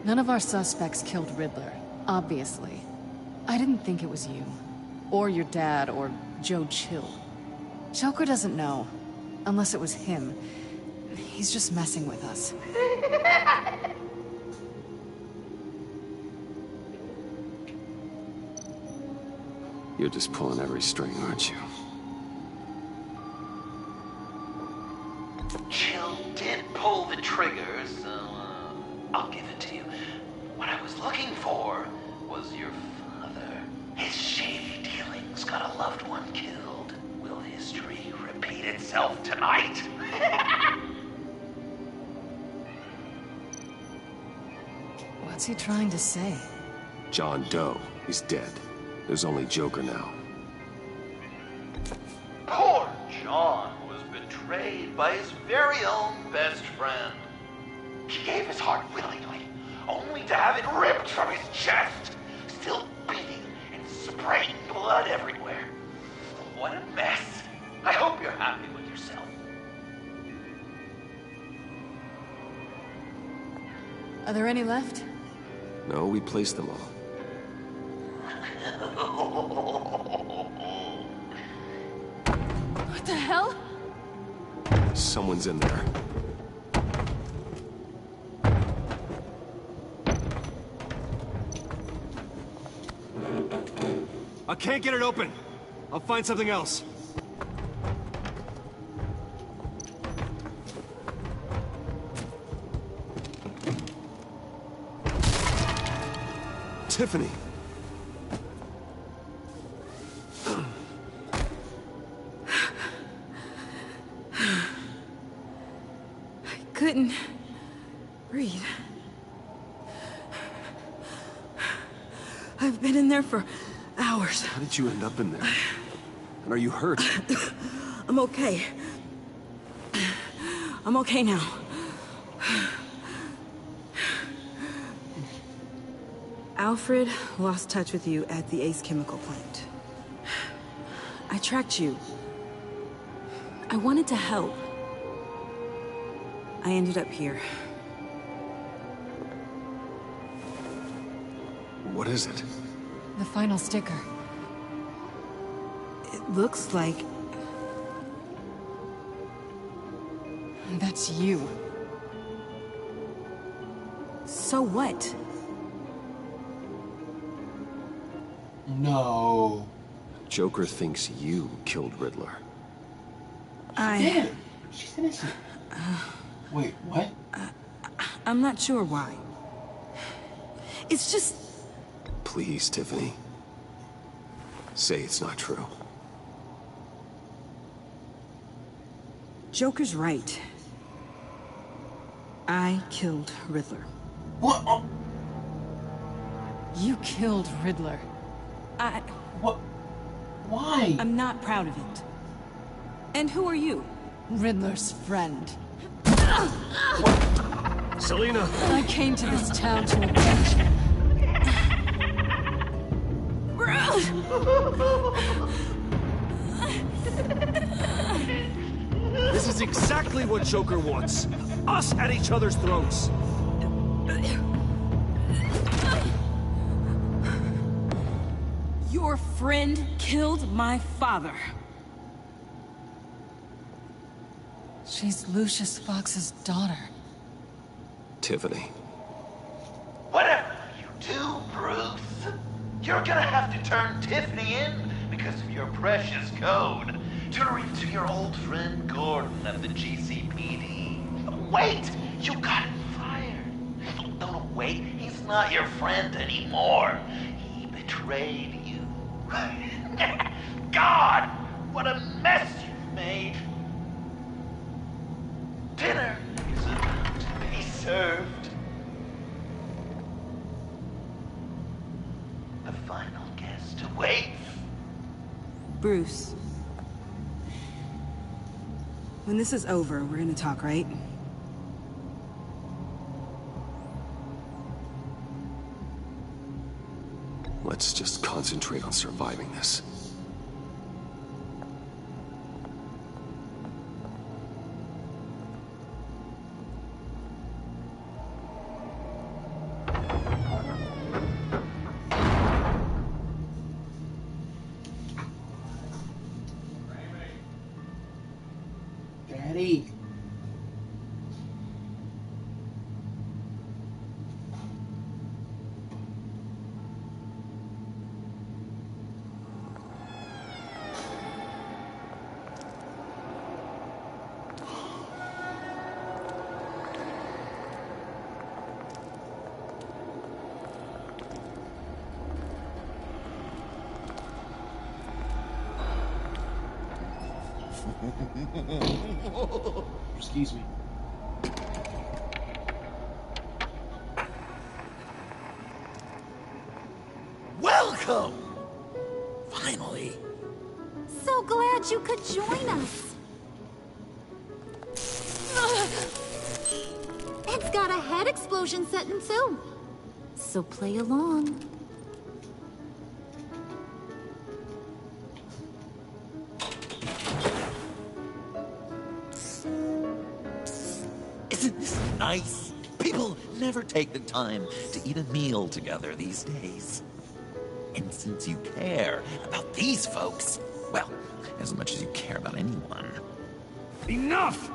None of our suspects killed Riddler, obviously. I didn't think it was you. Or your dad, or Joe Chill. Joker doesn't know. Unless it was him. He's just messing with us. You're just pulling every string, aren't you? Chill did pull the trigger, so I'll give it to you. What I was looking for was your father. His shady dealings got a loved one killed. Will history repeat itself tonight? What's he trying to say? John Doe is dead. There's only Joker now. Poor John was betrayed by his very own best friend. He gave his heart willingly, only waiting to have it ripped from his chest. Still beating and spraying blood everywhere. What a mess. I hope you're happy with yourself. Are there any left? No, we placed them all. What the hell? Someone's in there. I can't get it open. I'll find something else. Tiffany. I couldn't breathe. I've been in there for hours. How did you end up in there? And are you hurt? I'm okay. I'm okay now. Alfred lost touch with you at the Ace Chemical plant. I tracked you. I wanted to help. I ended up here. What is it? The final sticker. It looks like... That's you. So what? No. Joker thinks you killed Riddler. Yeah, she's innocent. Wait, what? I'm not sure why. It's just... Please, Tiffany. Say it's not true. Joker's right. I killed Riddler. What? Oh. You killed Riddler. What? Why? I'm not proud of it. And who are you? Riddler's friend. Selina! I came to this town to avenge him. This is exactly what Joker wants. Us at each other's throats. Your friend killed my father. She's Lucius Fox's daughter. Tiffany. Whatever you do, Bruce, you're gonna have to turn Tiffany in because of your precious code. Turn her into your old friend Gordon of the GCPD. Wait, you got him fired. No, wait, he's not your friend anymore. He betrayed you. God, what a mess you've made. Dinner is about to be served. The final guest awaits. Bruce. When this is over, we're gonna talk, right? Let's just concentrate on surviving this. Daddy. Excuse me. Welcome! Finally. So glad you could join us. It's got a head explosion setting too. so play along. Isn't this nice? People never take the time to eat a meal together these days. And since you care about these folks, well, as much as you care about anyone. Enough!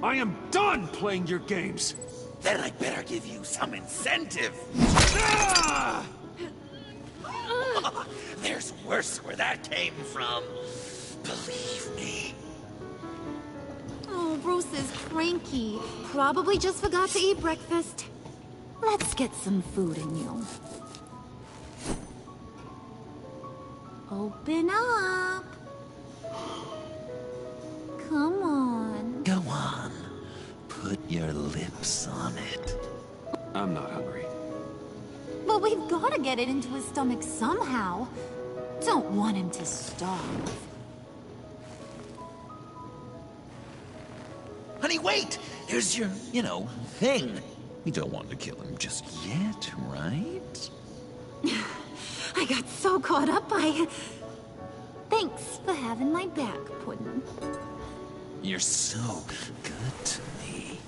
I am done playing your games! Then I'd better give you some incentive. Ah! There's worse where that came from. Believe me. Oh, Bruce is cranky. Probably just forgot to eat breakfast. Let's get some food in you. Open up. Come on. Go on. Put your lips on it. I'm not hungry. But we've got to get it into his stomach somehow. Don't want him to starve. Honey, wait! There's your, thing. We don't want to kill him just yet, right? I got so caught up by... Thanks for having my back, Puddin'. You're so good to me.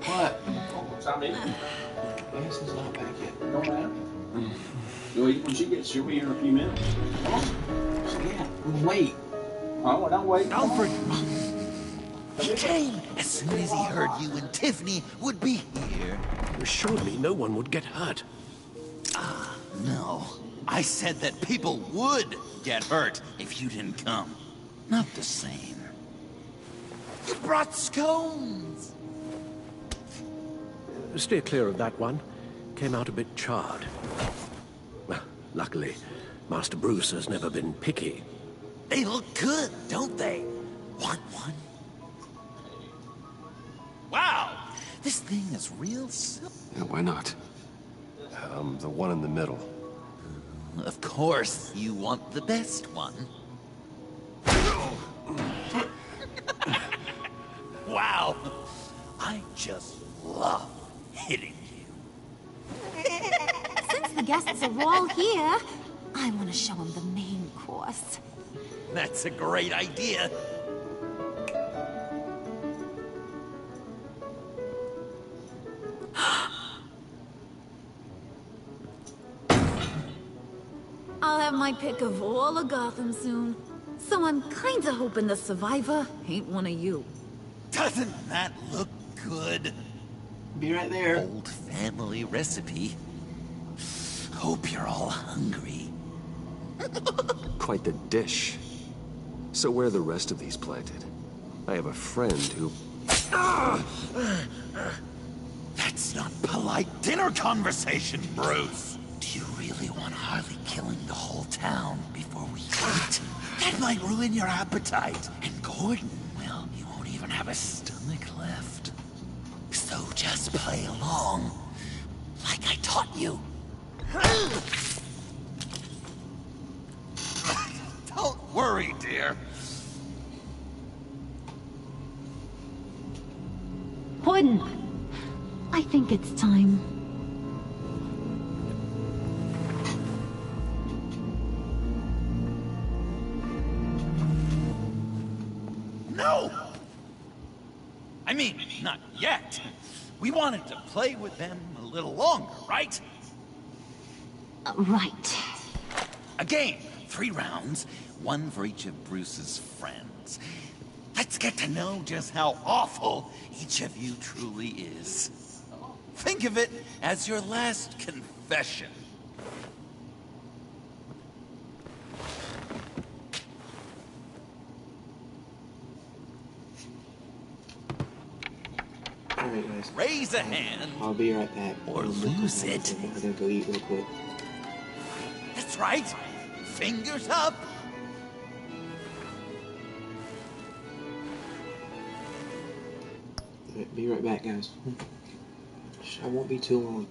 What? Mason's not back yet. Don't matter. You'll eat when she gets. She'll be here in a few minutes. Come on. Yeah, we'll wait. Oh, don't wait. Alfred! He came as soon as he heard you and Tiffany would be here. You assured me no one would get hurt. No. I said that people would get hurt if you didn't come. Not the same. You brought scones! Steer clear of that one. Came out a bit charred. Well, luckily, Master Bruce has never been picky. They look good, don't they? Want one? Wow! This thing is real silk. Yeah, why not? The one in the middle. Of course, you want the best one. Wow! I just love hitting you. Since the guests are all here, I want to show them the main course. That's a great idea. I'll have my pick of all of Gotham soon. So I'm kinda hoping the survivor ain't one of you. Doesn't that look good? Be right there. Old family recipe. Hope you're all hungry. Quite the dish. So where are the rest of these planted? I have a friend who... That's not polite dinner conversation, Bruce. Do you really want Harley killing the whole town before we eat? That might ruin your appetite. And Gordon, well, he won't even have a stomach left. So just play along, like I taught you. Don't worry, dear. Puddin', I think it's time. No! I mean, not yet. We wanted to play with them a little longer, right? Right. A game, 3 rounds, 1 for each of Bruce's friends. Let's get to know just how awful each of you truly is. Think of it as your last confession. Alright, guys. Raise a hand. I'll be right back. Or lose it. I'm gonna go eat real quick. That's right. Fingers up. Alright, be right back, guys. I won't be too long.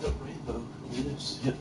The Rambo lives. Yep.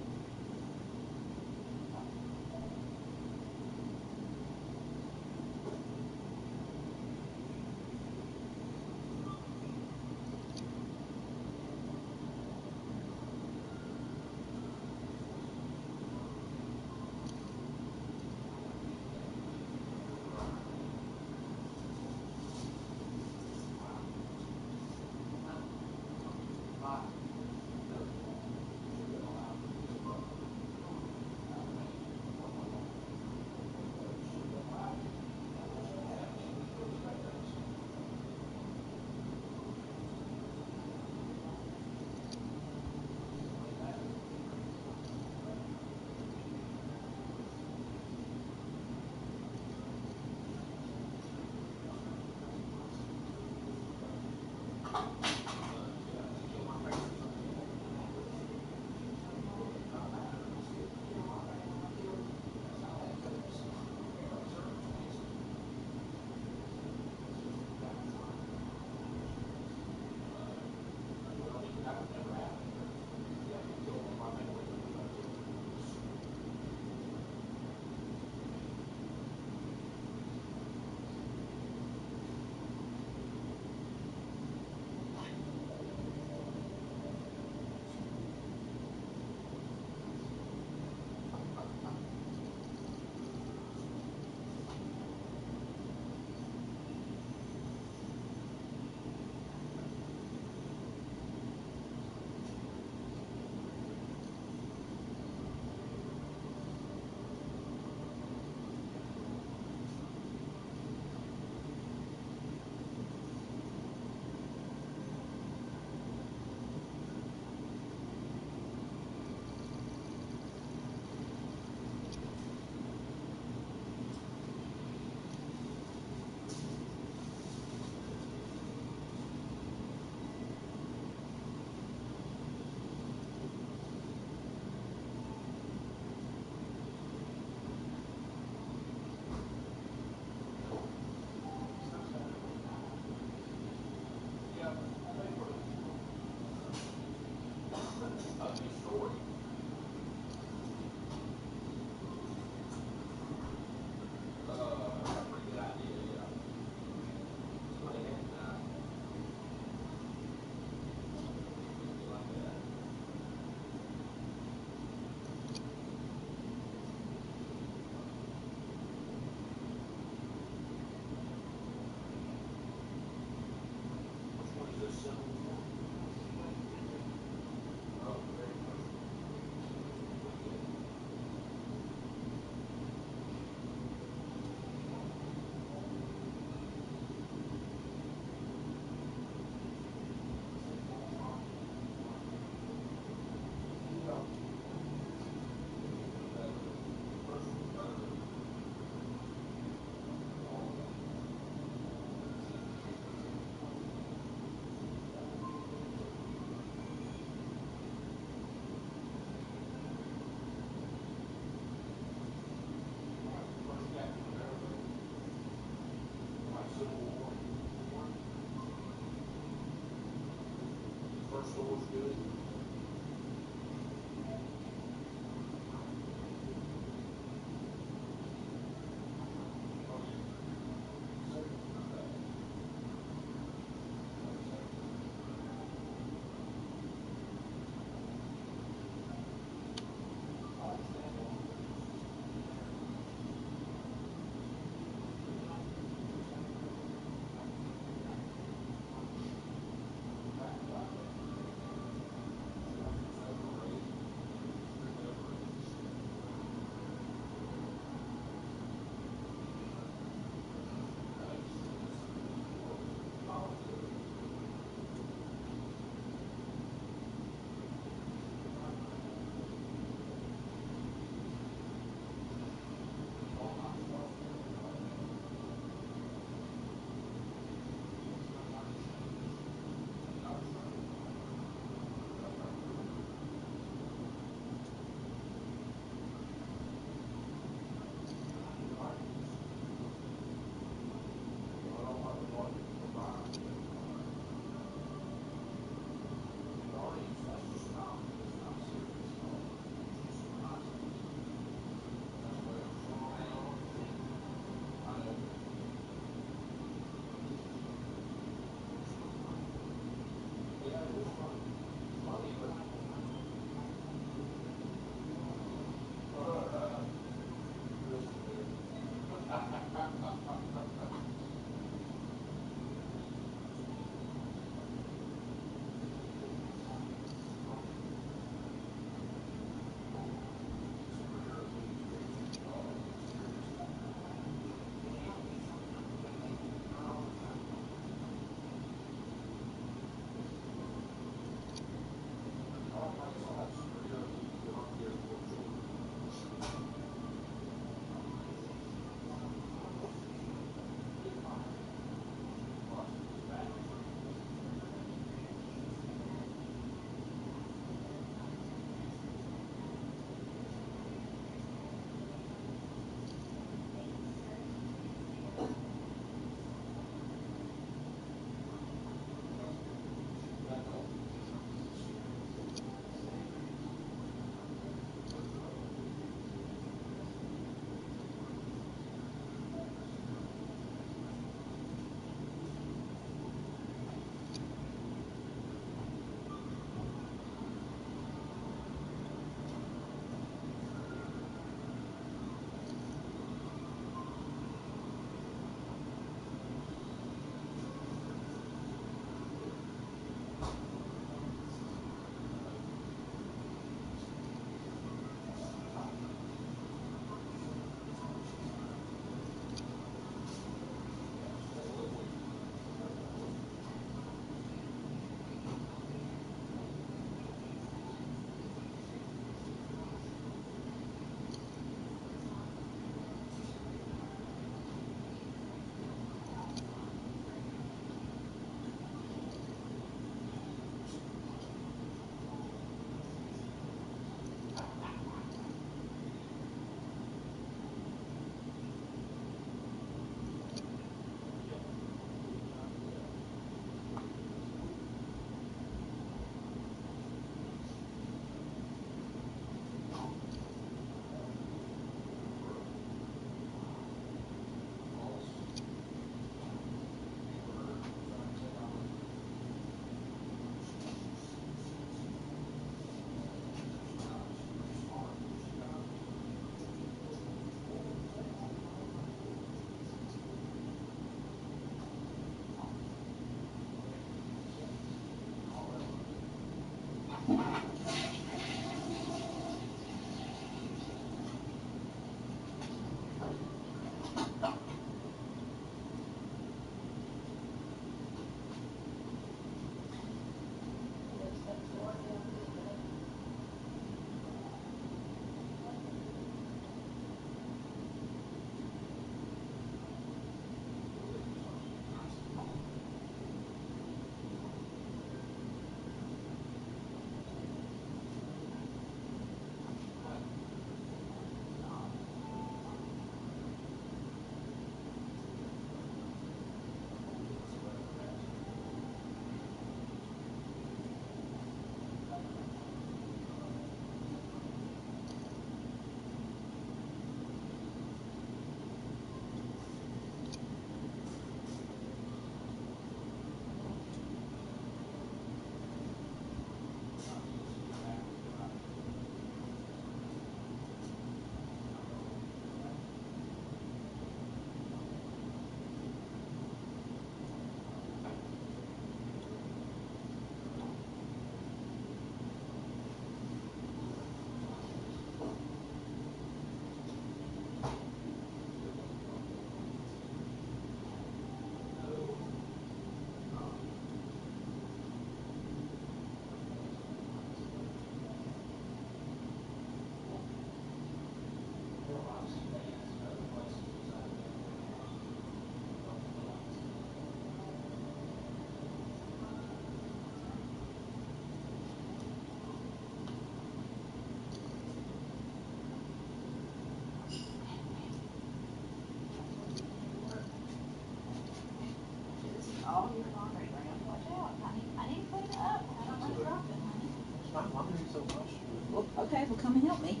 to help me.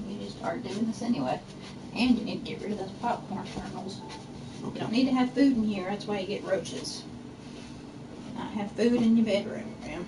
You just start doing this anyway. And you need to get rid of those popcorn kernels. Okay. You don't need to have food in here, that's why you get roaches. Not have food in your bedroom, ma'am.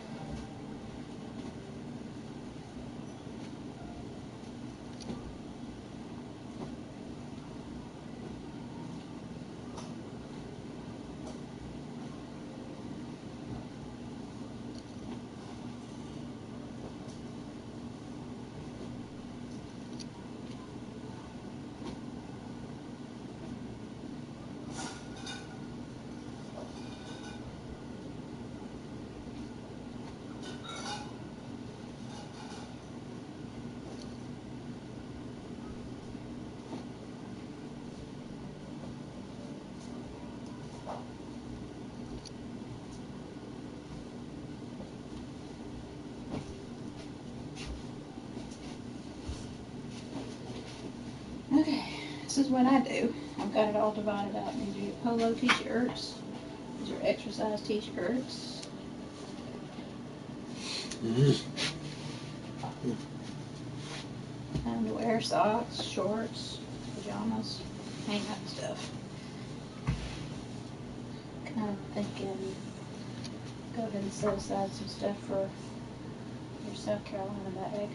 Okay, this is what I do. I've got it all divided out. These are your polo t-shirts. These are exercise t-shirts. Underwear, socks, shorts, pajamas, hang up stuff. Kind of thinking, go ahead and set aside some stuff for your South Carolina bag.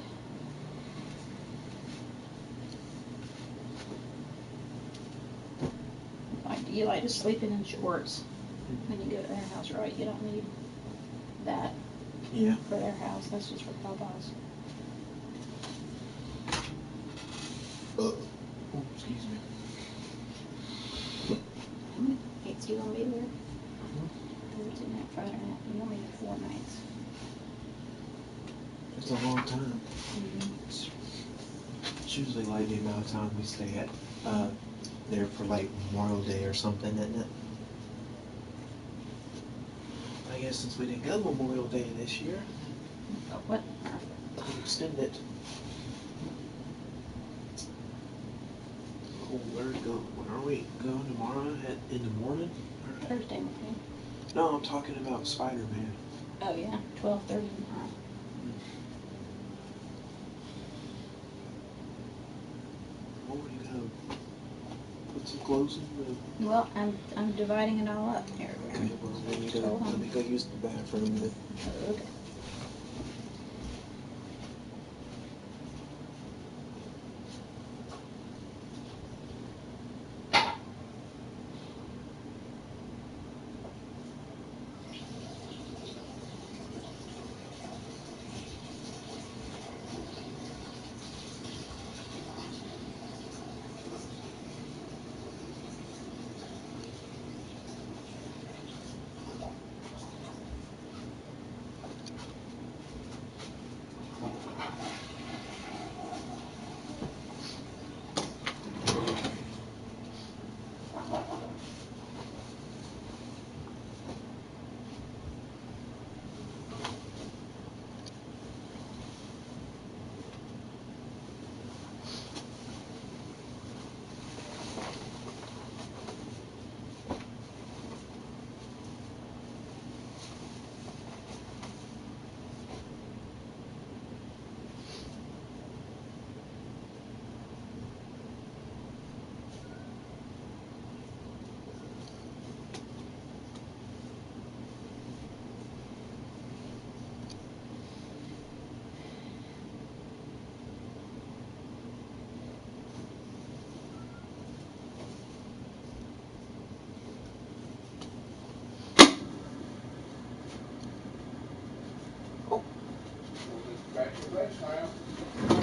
Do you like to sleep in shorts when you go to their house, right? You don't need that for their house. That's just for Popeyes. Oh, excuse me. It's you gonna be there? Thursday night, Friday night. You only have 4 nights. It's a long time. It's usually like the amount of time we stay at there for like Memorial Day or something, isn't it? I guess since we didn't go Memorial Day this year, what? We extend it. Oh, where go? Where are we going tomorrow? In the morning? Thursday morning. No, I'm talking about Spider-Man. Oh yeah, 12:30 tomorrow. What were you gonna put some clothes in? Well, I'm dividing it all up here. Okay, well then you go. Let me go use the bathroom then. Okay.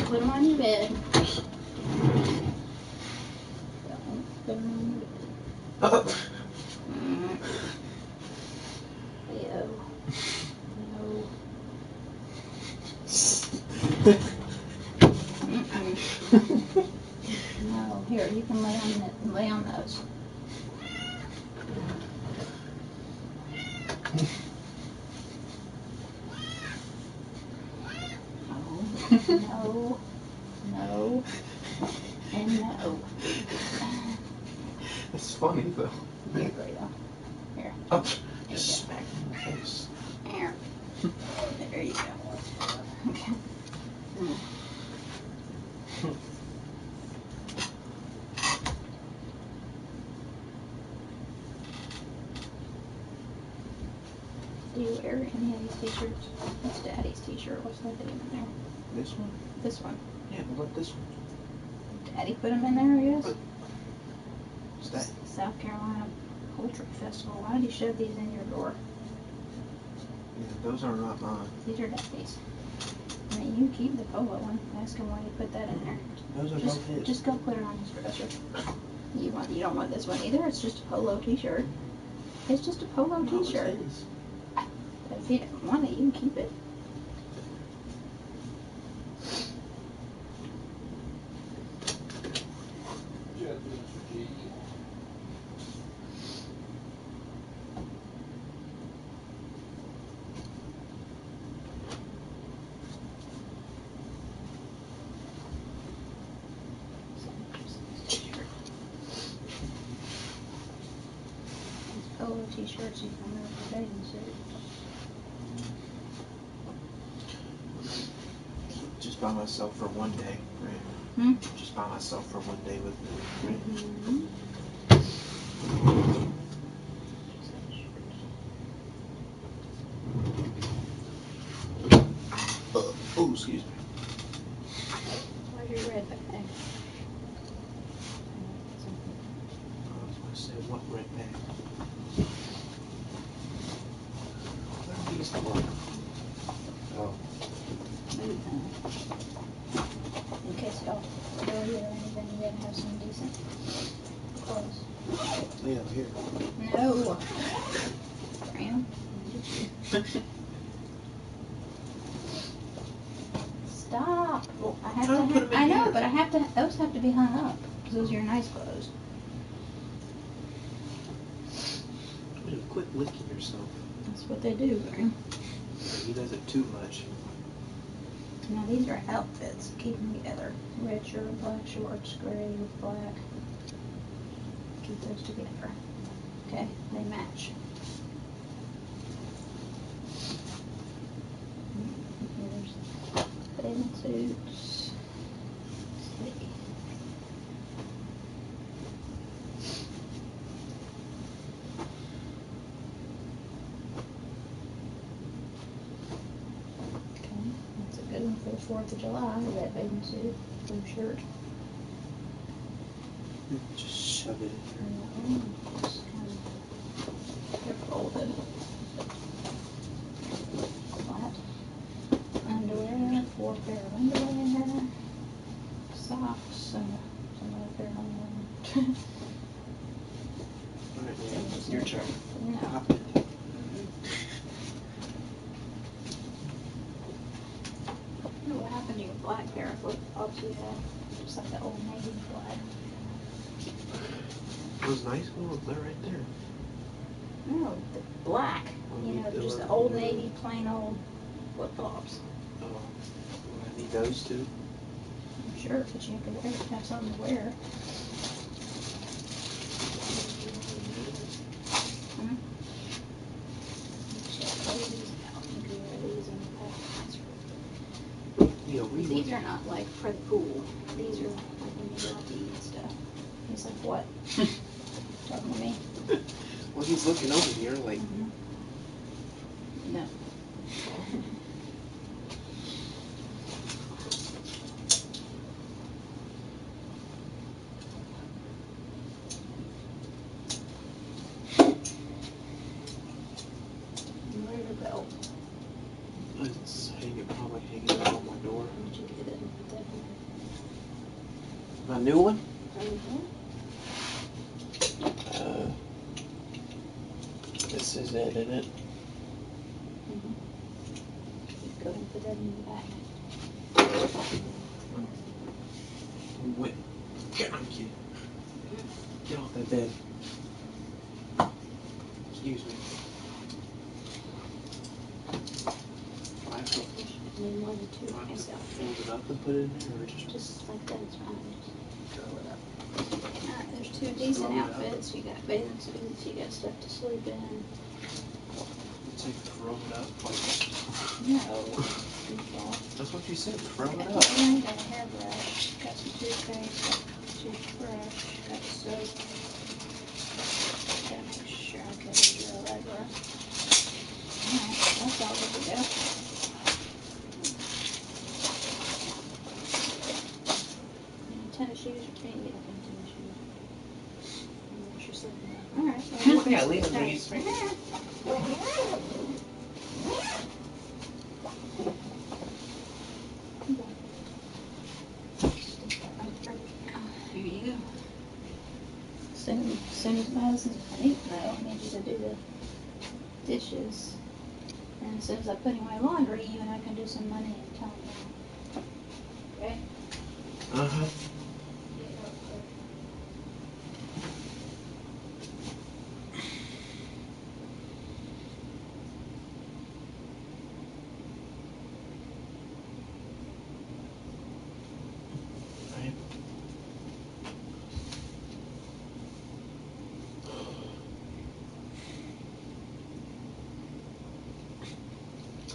Put them on your bed. Put them on your bed. Leo. No. No. Here, you can lay on those. No. No. And no. It's funny though. Here, Leo. Here. Oh, just smack me in the face. Here. There you go. Okay. Do you wear any of these t-shirts? That's Daddy's t-shirt. What's that doing in there? This one? This one. Yeah, what about this one? Daddy put them in there, I guess. What's that? South Carolina Poultry Festival. Why did he shove these in your door? Yeah, those are not mine. These are Daddy's. I mean, you keep the polo one. Ask him why you put that in there. Those are both his. Just go put it on his dresser. You don't want this one either. It's just a polo t-shirt. It's just a polo t-shirt. But if you don't want it, you can keep it. Polo t-shirts you can wear for bathing suit. Just by myself for one day, right? Just by myself for one day with me, right? Oh, excuse me. Where's your red bag? I was going to say, what red bag? What are these for? Oh. In case y'all go here or anything, you gotta have some decent clothes. Yeah, here. No. Graham. Stop. I have to. I know, but I have to. Those have to be hung up because those are your nice clothes. Quit licking yourself. That's what they do, Graham. He does it too much. Now these are outfits. Keep them together. Red shirt, black shorts, gray with black. Keep those together. Okay, they match. Here's bathing suits. Let's see. That's a good one for the 4th of July, that bathing suit, blue shirt. Just shove it in there. No, just kind of, they're folded. Flat. Underwear, 4 pair of underwear. Socks, and some other pair of underwear. Alright, yeah, your turn. No. Hop in. What happened to your black pair of flip-flops you had? Just like the old Navy flag. Those nice ones, they're right there. No, the black. You know, just the old Navy, plain old flip-flops. Oh, I need those too. Sure, but you have to wear, have something to wear. These are not like for the pool. These are like when you go out to eat and stuff. He's like, what? Talking to me? Well, he's looking over here like... No. Where's your belt? It's probably hanging out on my door. Where'd you get it? My new one? This is it, isn't it? Go ahead and put that in the bag. Wait. Get on, kid. Get off that bed. Excuse me. I have to Need more than 2 myself. fold it up and put it in there, or Just like that, it's fine. Just throw it up. Alright, there's 2 decent outfits. You got bathing suits, you got stuff to sleep in. It's like throw it up. No. That's what you said, throw it Got up. a hairbrush, got some toothpaste, got toothbrush, got soap. Gotta make sure I get your Allegra. Alright. Yeah, leave it, please. Here you go. Soon as Madison's eating though, I need you to do the dishes. And as soon as I put away laundry, you and I can do some money and tell them. Okay? Uh-huh.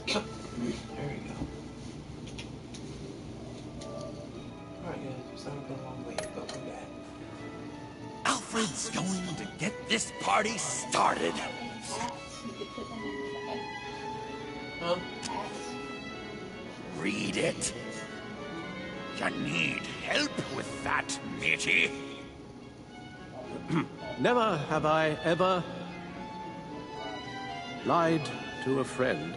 There we go. Alright guys, it's not been a long wait, but we're back. Alfred's going to get this party started. Huh? Read it. You need help with that, matey. Never have I ever lied to a friend.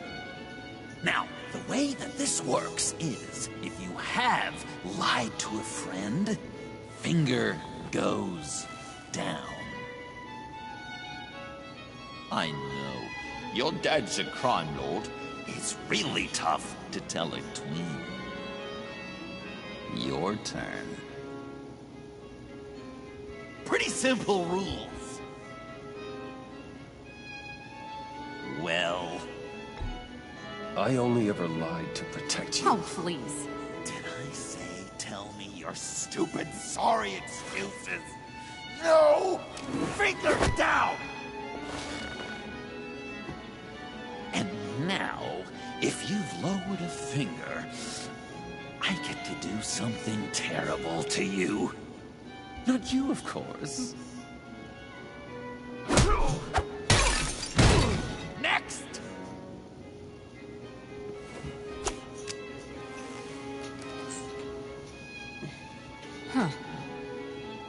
Now, the way that this works is, if you have lied to a friend, finger goes down. I know, your dad's a crime lord. It's really tough to tell it clean. Your turn. Pretty simple rules. Well, I only ever lied to protect you. Oh, please. did I say tell me your stupid sorry excuses? No! Finger down! And now, if you've lowered a finger, I get to do something terrible to you. Not you, of course. Next! Huh.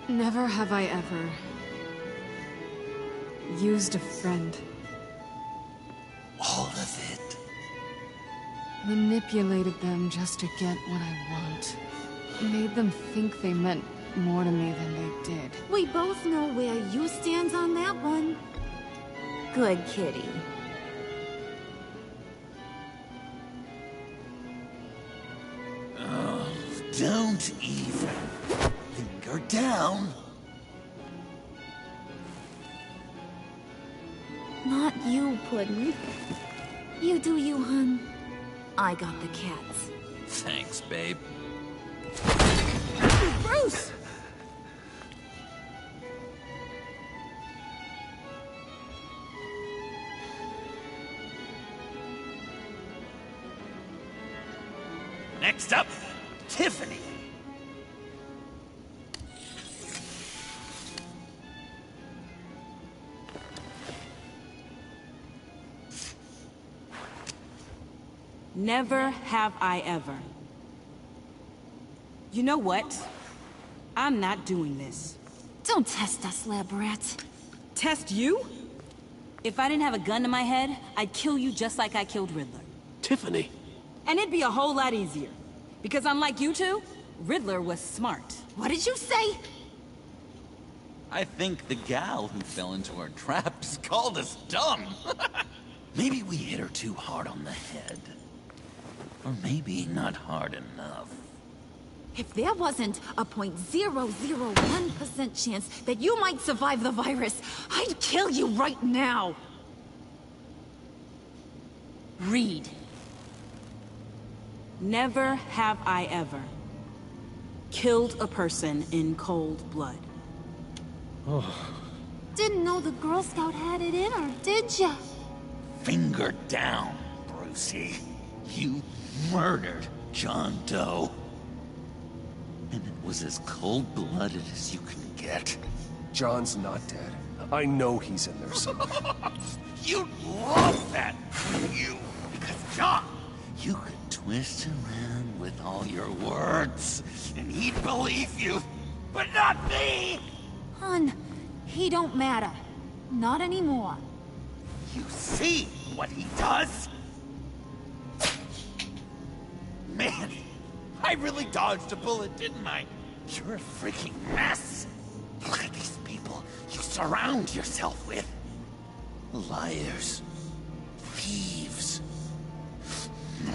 Never have I ever used a friend. All of it. Manipulated them just to get what I want. Made them think they meant more to me than they did. We both know where you stand on that one. Good kitty. Oh, don't even. Finger down. Not you, Puddin'. You do you, hun. I got the cats. Thanks, babe. Bruce! Next up, Tiffany. Never have I ever. You know what? I'm not doing this. Don't test us, lab rat. Test you? If I didn't have a gun to my head, I'd kill you just like I killed Riddler. Tiffany. And it'd be a whole lot easier. Because unlike you two, Riddler was smart. What did you say? I think the gal who fell into our traps called us dumb. Maybe we hit her too hard on the head. Or maybe not hard enough. If there wasn't a 0.001% chance that you might survive the virus, I'd kill you right now. Read. Never have I ever killed a person in cold blood. Didn't know the Girl Scout had it in her, did ya? Finger down, Brucey. You murdered John Doe. And it was as cold-blooded as you can get. John's not dead. I know he's in there somewhere. You'd love that, wouldn't you? Because John, you could twist around with all your words, and he'd believe you. But not me! Hun, he don't matter. Not anymore. You see what he does? Man, I really dodged a bullet, didn't I? You're a freaking mess. Look at these people you surround yourself with. Liars. Thieves.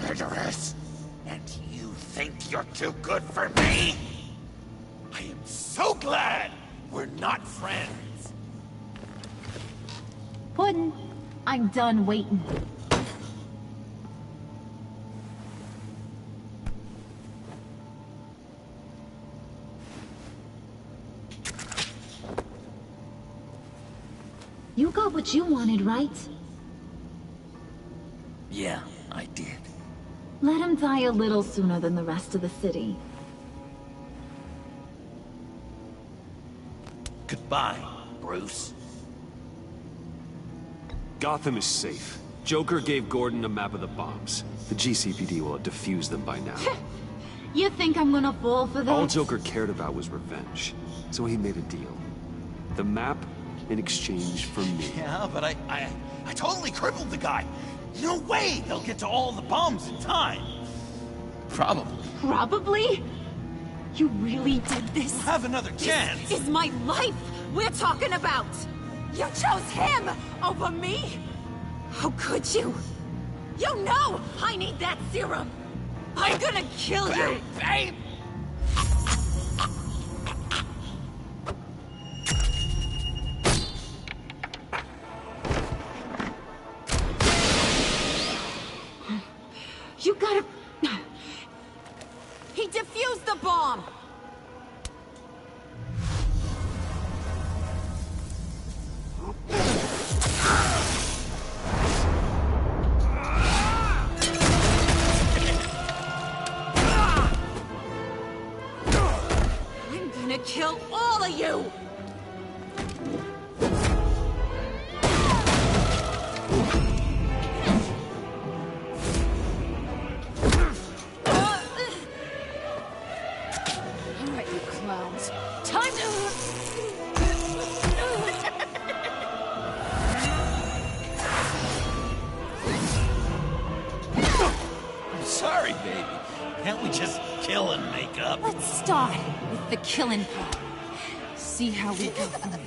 Murderers. And you think you're too good for me? I am so glad we're not friends. Puddin', I'm done waiting. You got what you wanted, right? Yeah, I did. Let him die a little sooner than the rest of the city. Goodbye, Bruce. Gotham is safe. Joker gave Gordon a map of the bombs. The GCPD will have defused them by now. You think I'm gonna fall for that? All Joker cared about was revenge. So he made a deal. The map in exchange for me. Yeah, but I totally crippled the guy. No way they'll get to all the bombs in time. Probably. Probably? You really did this? Have another chance. This is my life we're talking about. You chose him over me? How could you? You know I need that serum. I'm gonna kill you. Babe! You gotta... He defused the bomb! I'm gonna kill all of you! Time to... I'm sorry, baby. Can't we just kill and make up? Let's start with the killing part. See how we go from there.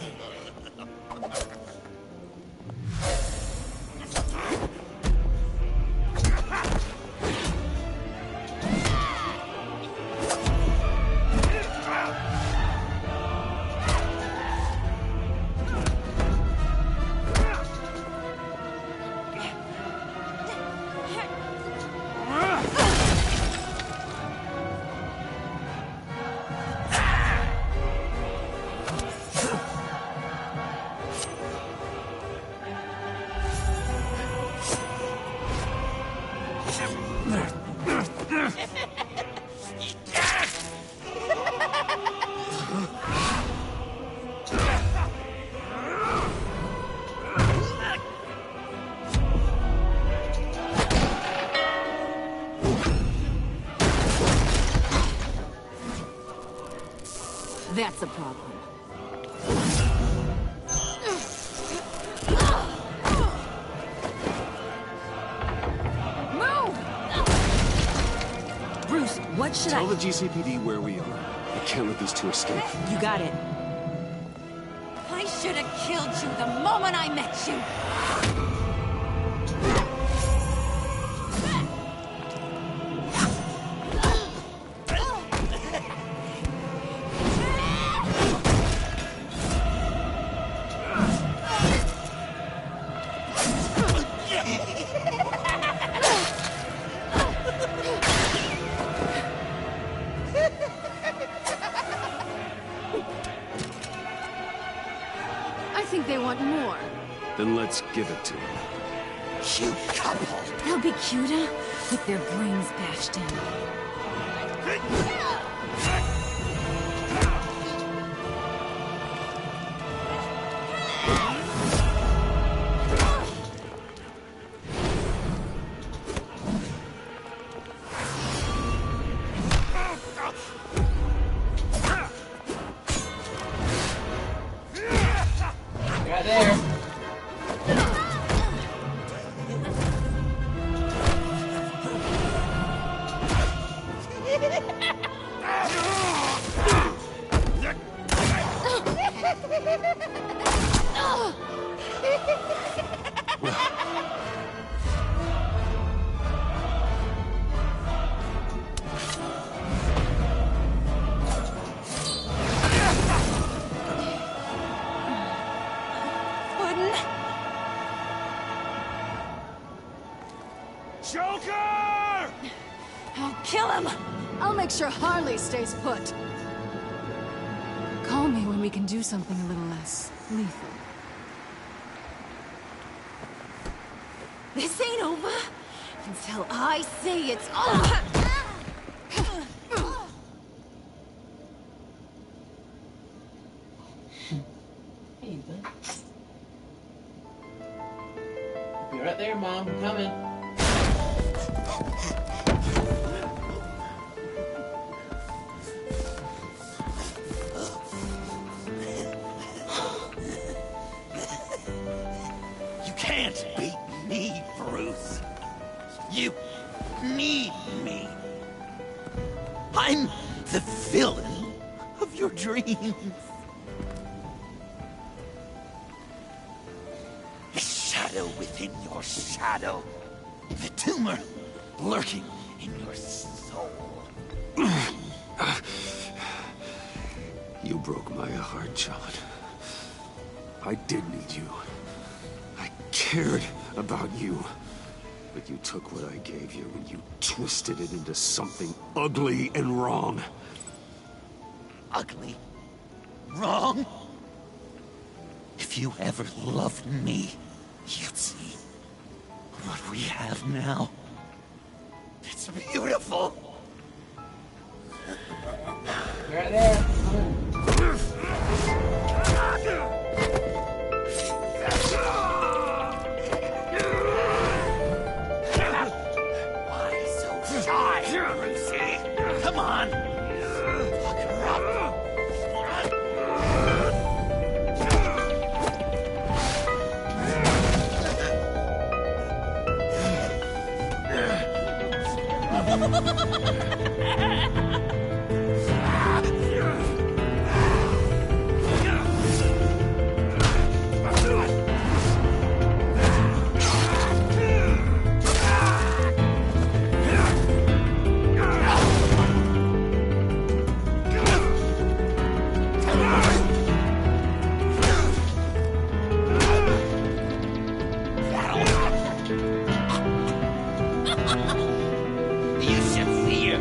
That's a problem. Move! Bruce, what should Tell the GCPD where we are. I can't let these two escape. You got it. I should have killed you the moment I met you. I think they want more. Then let's give it to them. Cute couple. They'll be cuter with their brains bashed in. Right there. Joker! I'll kill him! I'll make sure Harley stays put. Call me when we can do something a little less lethal. This ain't over until I say it's over. Hey, bud. Be right there, Mom. I'm coming. You can't beat me, Bruce. You need me. I'm the villain of your dreams. A shadow within your shadow. The tumor lurking in your soul. You broke my heart, John. I did need you. I cared about you. But you took what I gave you and you twisted it into something ugly and wrong. Ugly? Wrong? If you ever loved me, you'd see what we have now. It's beautiful. Right there. Why so shy, Brucey? Come on. Fuck her up. You should see her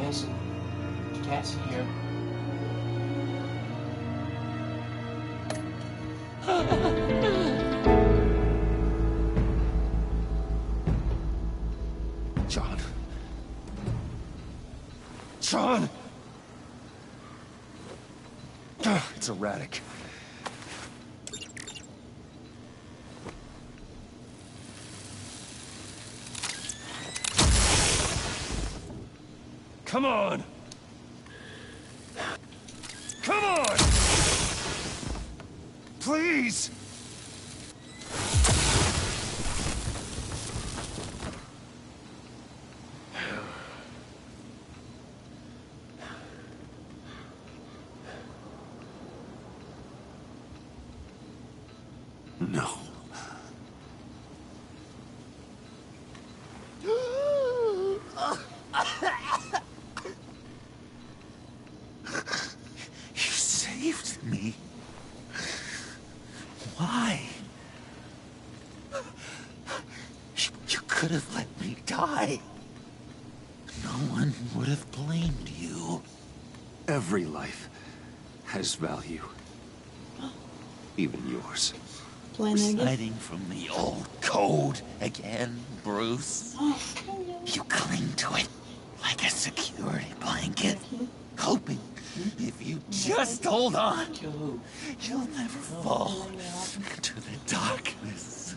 listen. Cat's here. John. John! It's erratic. Come on! Come on! Please! No. You saved me. Why? You could have let me die. No one would have blamed you. Every life has value. Even yours. Reciting from the old code again, Bruce. You cling to it like a security blanket, hoping if you just hold on, you'll never fall into the darkness.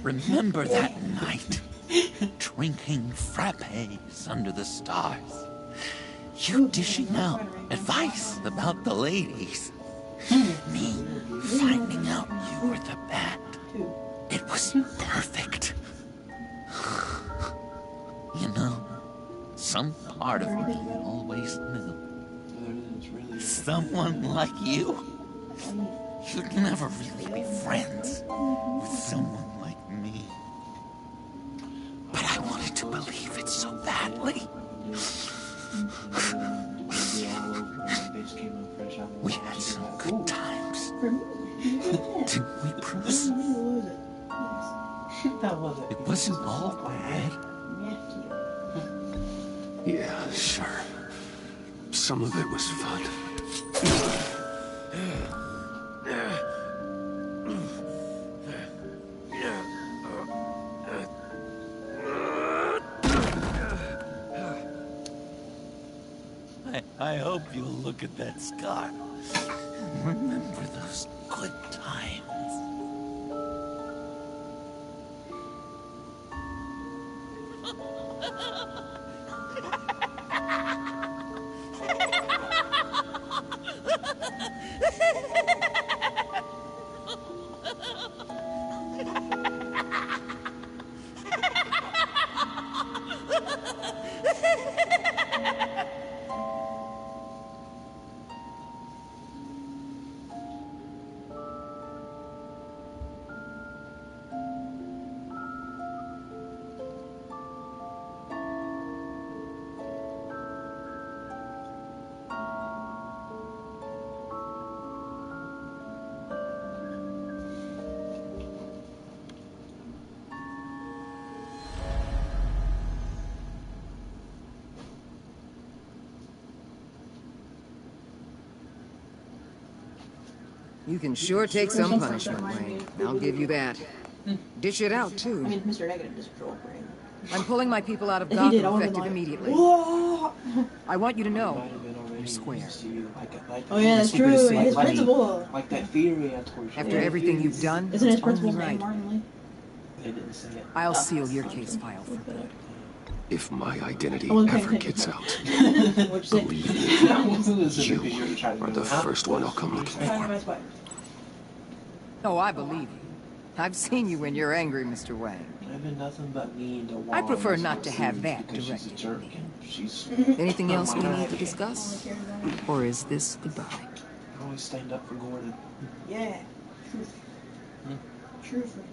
Remember that night, drinking frappes under the stars. You dishing out advice about the ladies. Me finding out you were the bat. It was perfect. You know, some part of me always knew. Someone like you, you'd never really be friends with someone like me. But I wanted to believe it so badly. We had some good times. Didn't we, Bruce? It wasn't all bad. Yeah, sure. Some of it was fun. I hope you'll look at that scar. Remember those good times. You can sure take some punishment, Wayne. I'll give you that. Dish it out, too. I mean, Mr. Negative is a troll brain. I'm pulling my people out of If he did, I Gotham would've effective been like, immediately. "Whoa!" I want you to know you're square. Oh yeah, that's true. His principal. Like that theory I told you. After everything you've done, Isn't his it's only principal's name right. Martin Lee? They didn't say it. I'll seal your case file for good. If my identity I wasn't paying ever attention. gets out, What'd you say? believe I wasn't me, listening you because you were trying to are do the it. first one I'll come looking Talking for. about spiders. Oh, I believe you. I've seen you when you're angry, Mr. Wang. I've been nothing but mean to I prefer Wong not to have since that because directed she's a at jerk me. and she's Anything else we my need to dad. discuss? Or is this goodbye? I always stand up for Gordon. Yeah. Truth. True friend.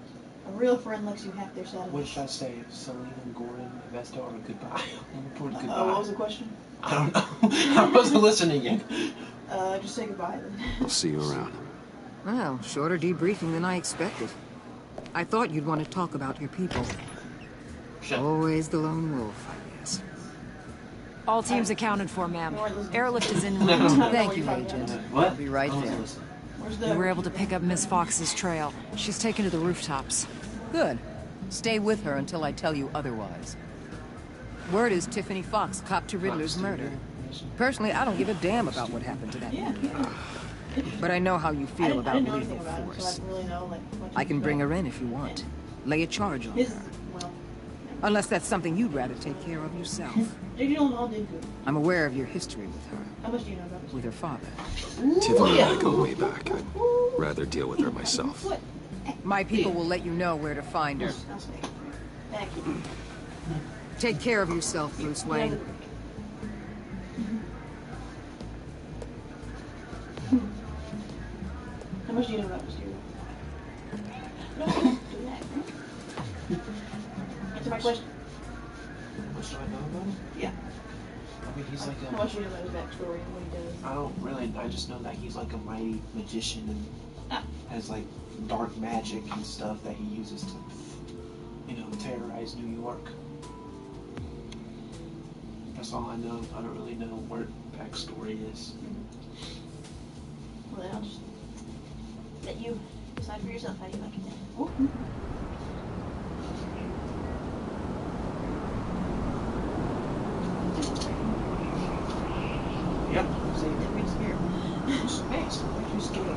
A real friend lets you have their side. What should I say? Selena, Gordon, Vesta, or goodbye? Goodbye. What was the question? I don't know. I wasn't listening yet. Just say goodbye then. I'll see you around. Well, shorter debriefing than I expected. I thought you'd want to talk about your people. Always the lone wolf, I guess. All teams accounted for, ma'am. Airlift is en route. Thank you, Agent. I'll be right there. We were able to pick up Miss Fox's trail. She's taken to the rooftops. Good. Stay with her until I tell you otherwise. Word is Tiffany Fox copped to Riddler's murder. Personally, I don't give a damn about what happened to that woman. But I know how you feel about lethal force. I can bring her in if you want. Lay a charge on her. Unless that's something you'd rather take care of yourself. I'm aware of your history with her. With her father. Tiffany and I go way back. I'd rather deal with her myself. My people will let you know where to find her. Take care of yourself, Bruce Wayne. How much do you know about Mysterio? No, don't do that. Answer my question. How much do I know about him? Yeah. I mean, he's like a... How much do you know about his backstory and what he does? I don't really... I just know that he's like a mighty magician and has like dark magic and stuff that he uses to, you know, terrorize New York. That's all I know. I don't really know what backstory is. Well, then I'll just let you decide for yourself how you like it then. Oh. Yep. See, Tiffany's scared. Space. Why are you scared?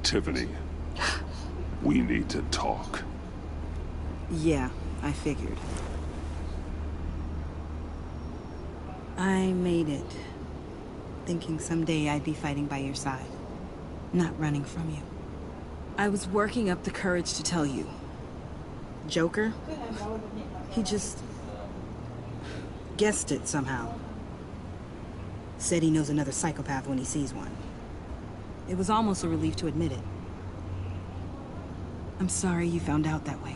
Tiffany, we need to talk. Yeah, I figured. I made it, thinking someday I'd be fighting by your side, not running from you. I was working up the courage to tell you. Joker? He just guessed it somehow. Said he knows another psychopath when he sees one. It was almost a relief to admit it. I'm sorry you found out that way.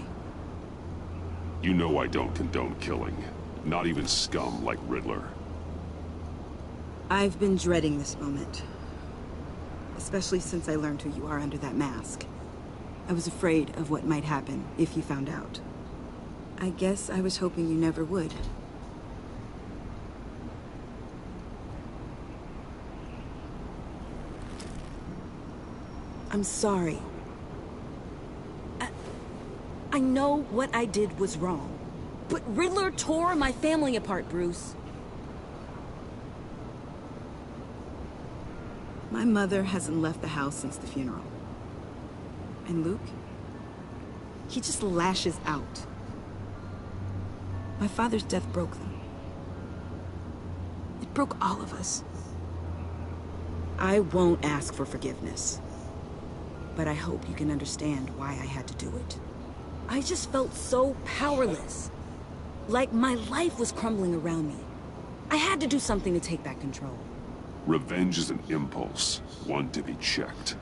You know I don't condone killing. Not even scum like Riddler. I've been dreading this moment. Especially since I learned who you are under that mask. I was afraid of what might happen if you found out. I guess I was hoping you never would. I'm sorry. I know what I did was wrong. But Riddler tore my family apart, Bruce. My mother hasn't left the house since the funeral. And Luke? He just lashes out. My father's death broke them. It broke all of us. I won't ask for forgiveness. But I hope you can understand why I had to do it. I just felt so powerless. Like my life was crumbling around me. I had to do something to take back control. Revenge is an impulse, one to be checked.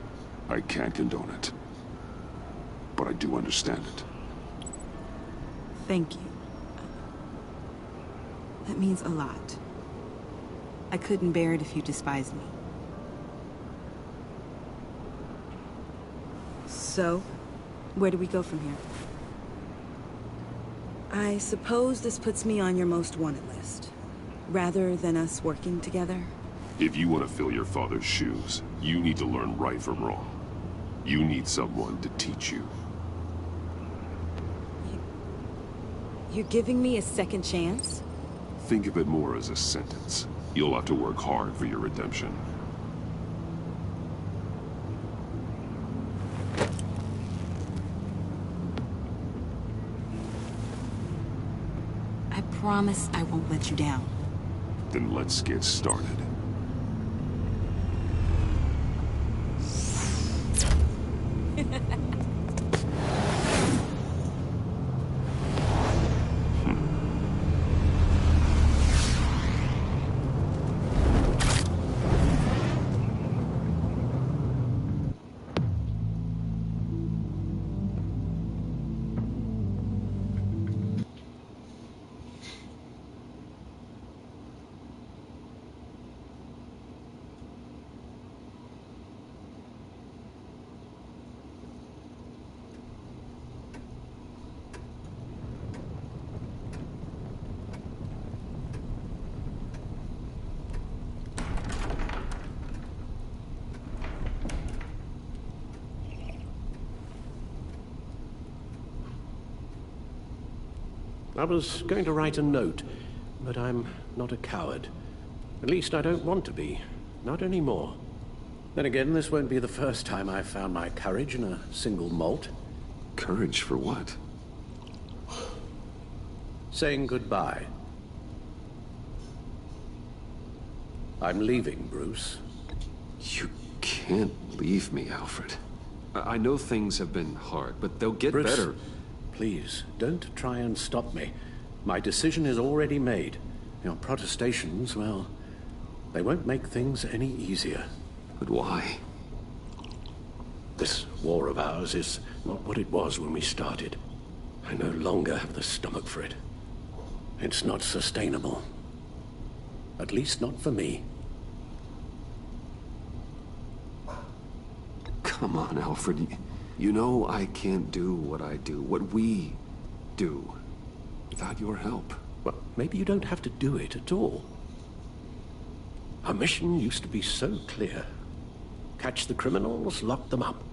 I can't condone it. But I do understand it. Thank you. That means a lot. I couldn't bear it if you despised me. So, where do we go from here? I suppose this puts me on your most wanted list, rather than us working together. If you want to fill your father's shoes, you need to learn right from wrong. You need someone to teach you. You're giving me a second chance? Think of it more as a sentence. You'll have to work hard for your redemption. promise I won't let you down. Then let's get started. I was going to write a note, but I'm not a coward. At least I don't want to be. Not anymore. Then again, this won't be the first time I've found my courage in a single malt. Courage for what? Saying goodbye. I'm leaving, Bruce. You can't leave me, Alfred. I know things have been hard, but they'll get Bruce, better. Please, don't try and stop me. My decision is already made. Your protestations, well, they won't make things any easier. But why? This war of ours is not what it was when we started. I no longer have the stomach for it. It's not sustainable. At least not for me. Come on, Alfred. You know I can't do what I do, what we do, without your help. Well, maybe you don't have to do it at all. Our mission used to be so clear. Catch the criminals, lock them up.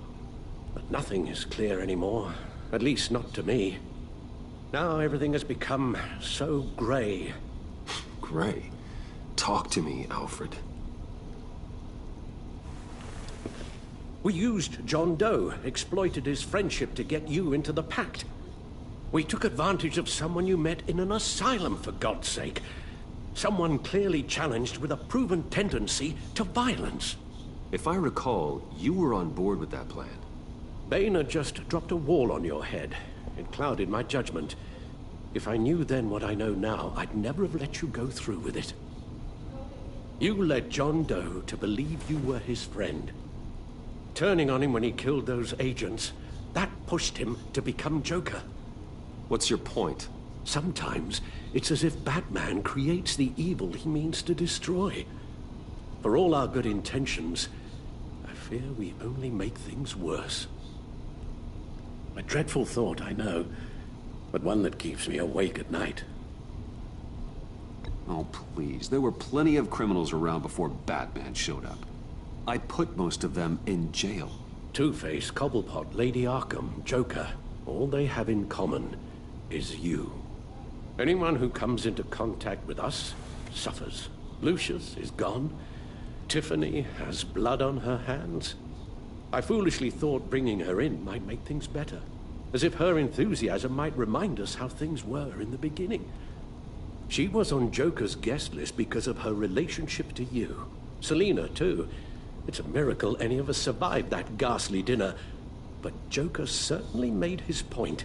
But nothing is clear anymore, at least not to me. Now everything has become so gray. Gray? Talk to me, Alfred. We used John Doe, exploited his friendship to get you into the pact. We took advantage of someone you met in an asylum, for God's sake. Someone clearly challenged with a proven tendency to violence. If I recall, you were on board with that plan. Boehner just dropped a wall on your head. It clouded my judgment. If I knew then what I know now, I'd never have let you go through with it. You led John Doe to believe you were his friend. Turning on him when he killed those agents, that pushed him to become Joker. What's your point? Sometimes it's as if Batman creates the evil he means to destroy. For all our good intentions, I fear we only make things worse. A dreadful thought, I know, but one that keeps me awake at night. Oh, please. There were plenty of criminals around before Batman showed up. I put most of them in jail. Two-Face, Cobblepot, Lady Arkham, Joker, all they have in common is you. Anyone who comes into contact with us suffers. Lucius is gone. Tiffany has blood on her hands. I foolishly thought bringing her in might make things better, as if her enthusiasm might remind us how things were in the beginning. She was on Joker's guest list because of her relationship to you. Selina, too. It's a miracle any of us survived that ghastly dinner. But Joker certainly made his point.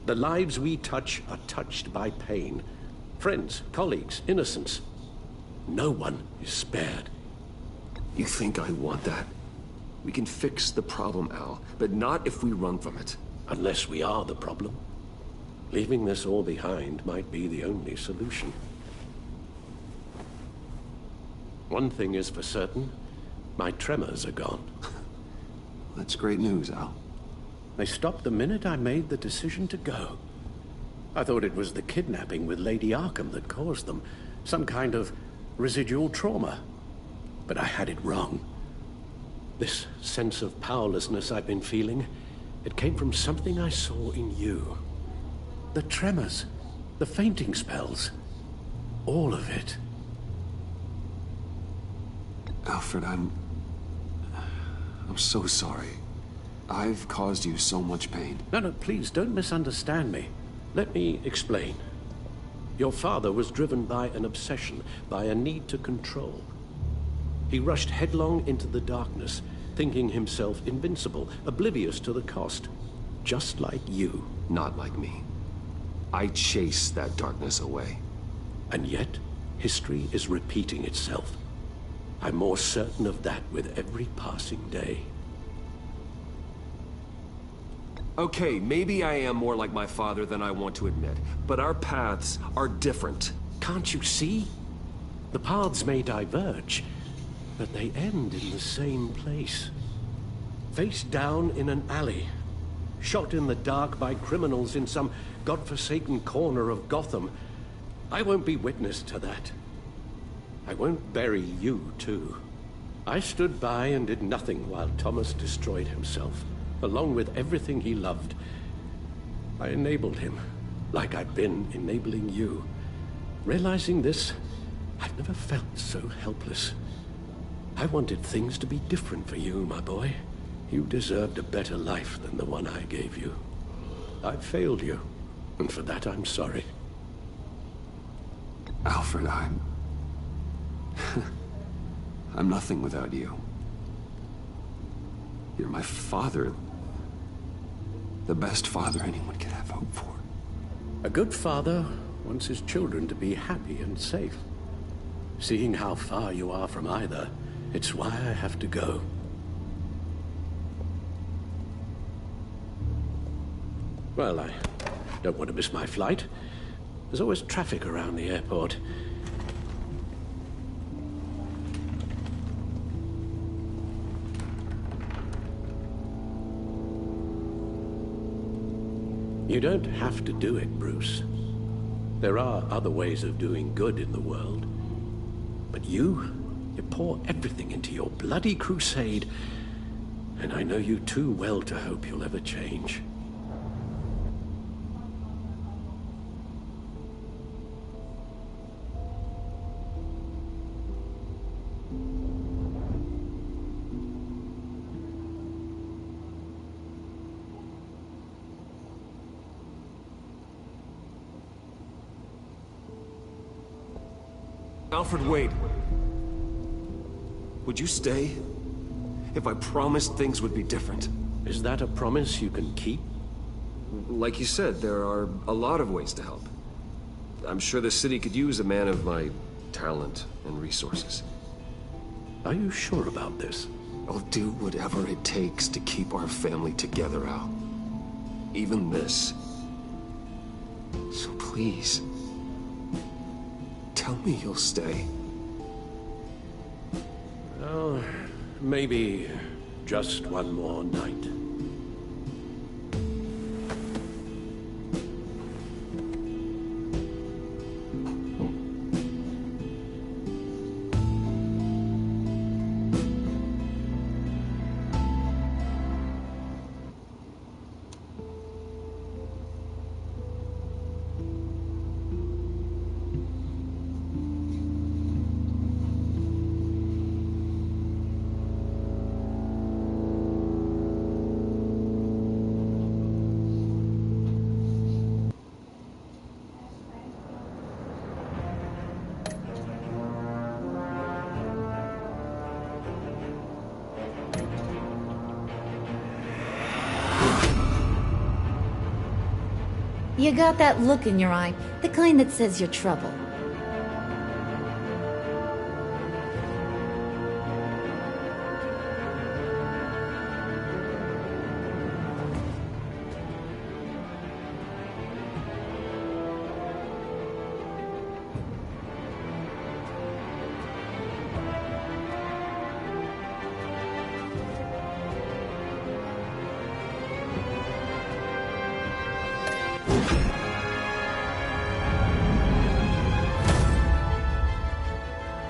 The lives we touch are touched by pain. Friends, colleagues, innocents. No one is spared. You think I want that? We can fix the problem, Al, but not if we run from it. Unless we are the problem. Leaving this all behind might be the only solution. One thing is for certain. My tremors are gone. That's great news, Al. They stopped the minute I made the decision to go. I thought it was the kidnapping with Lady Arkham that caused them. Some kind of residual trauma. But I had it wrong. This sense of powerlessness I've been feeling, it came from something I saw in you. The tremors, the fainting spells, all of it. Alfred, I'm so sorry. I've caused you so much pain. No, please, don't misunderstand me. Let me explain. Your father was driven by an obsession, by a need to control. He rushed headlong into the darkness, thinking himself invincible, oblivious to the cost. Just like you. Not like me. I chased that darkness away. And yet, history is repeating itself. I'm more certain of that with every passing day. Okay, maybe I am more like my father than I want to admit, but our paths are different. Can't you see? The paths may diverge, but they end in the same place. Face down in an alley, shot in the dark by criminals in some godforsaken corner of Gotham. I won't be witness to that. I won't bury you, too. I stood by and did nothing while Thomas destroyed himself, along with everything he loved. I enabled him, like I've been enabling you. Realizing this, I've never felt so helpless. I wanted things to be different for you, my boy. You deserved a better life than the one I gave you. I failed you, and for that I'm sorry. Alfred, I'm nothing without you. You're my father. The best father anyone could have hope for. A good father wants his children to be happy and safe. Seeing how far you are from either, it's why I have to go. Well, I don't want to miss my flight. There's always traffic around the airport. You don't have to do it, Bruce. There are other ways of doing good in the world. But you pour everything into your bloody crusade, and I know you too well to hope you'll ever change. Alfred, wait. Would you stay? If I promised things would be different. Is that a promise you can keep? Like you said, there are a lot of ways to help. I'm sure the city could use a man of my talent and resources. Are you sure about this? I'll do whatever it takes to keep our family together, Al. Even this. So please, tell me you'll stay. Oh, maybe just one more night. You got that look in your eye, the kind that says you're trouble.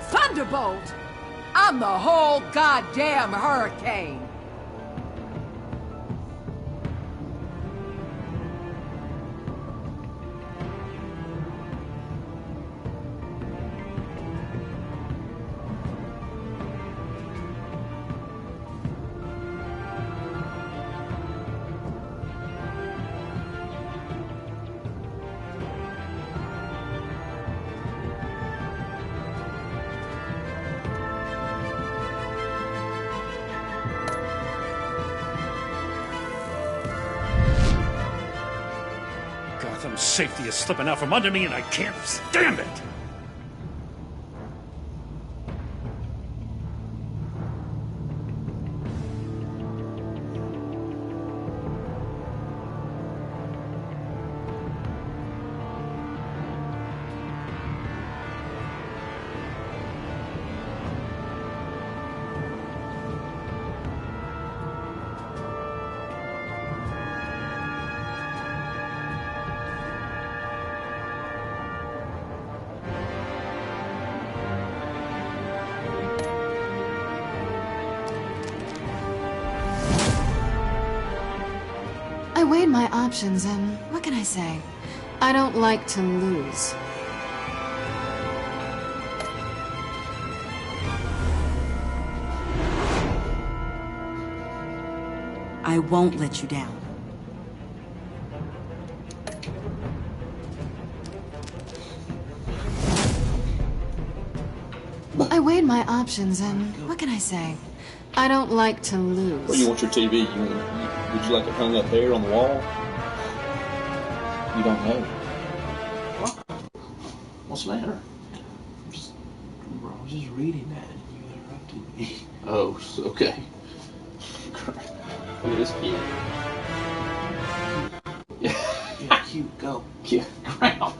Thunderbolt! I'm the whole goddamn hurricane! Gotham's safety is slipping out from under me, and I can't stand it! I weighed my options, and what can I say? I don't like to lose. I won't let you down. I weighed my options, and what can I say? I don't like to lose. Where do you want your TV? Would you like it hung up there on the wall? You don't know. What? What's the matter? I was just reading that and you interrupted me. Oh, okay. Look at this kid. Yeah, cute. Go. Yeah, ground.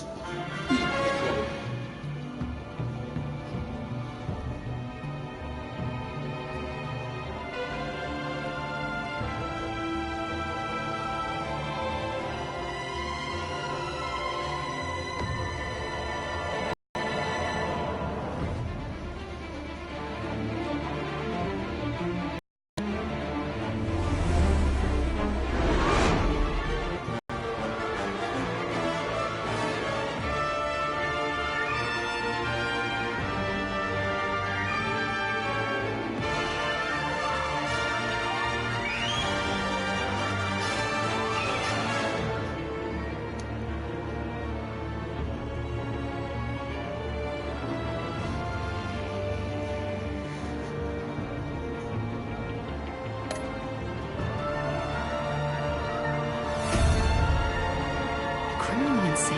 Criminally insane.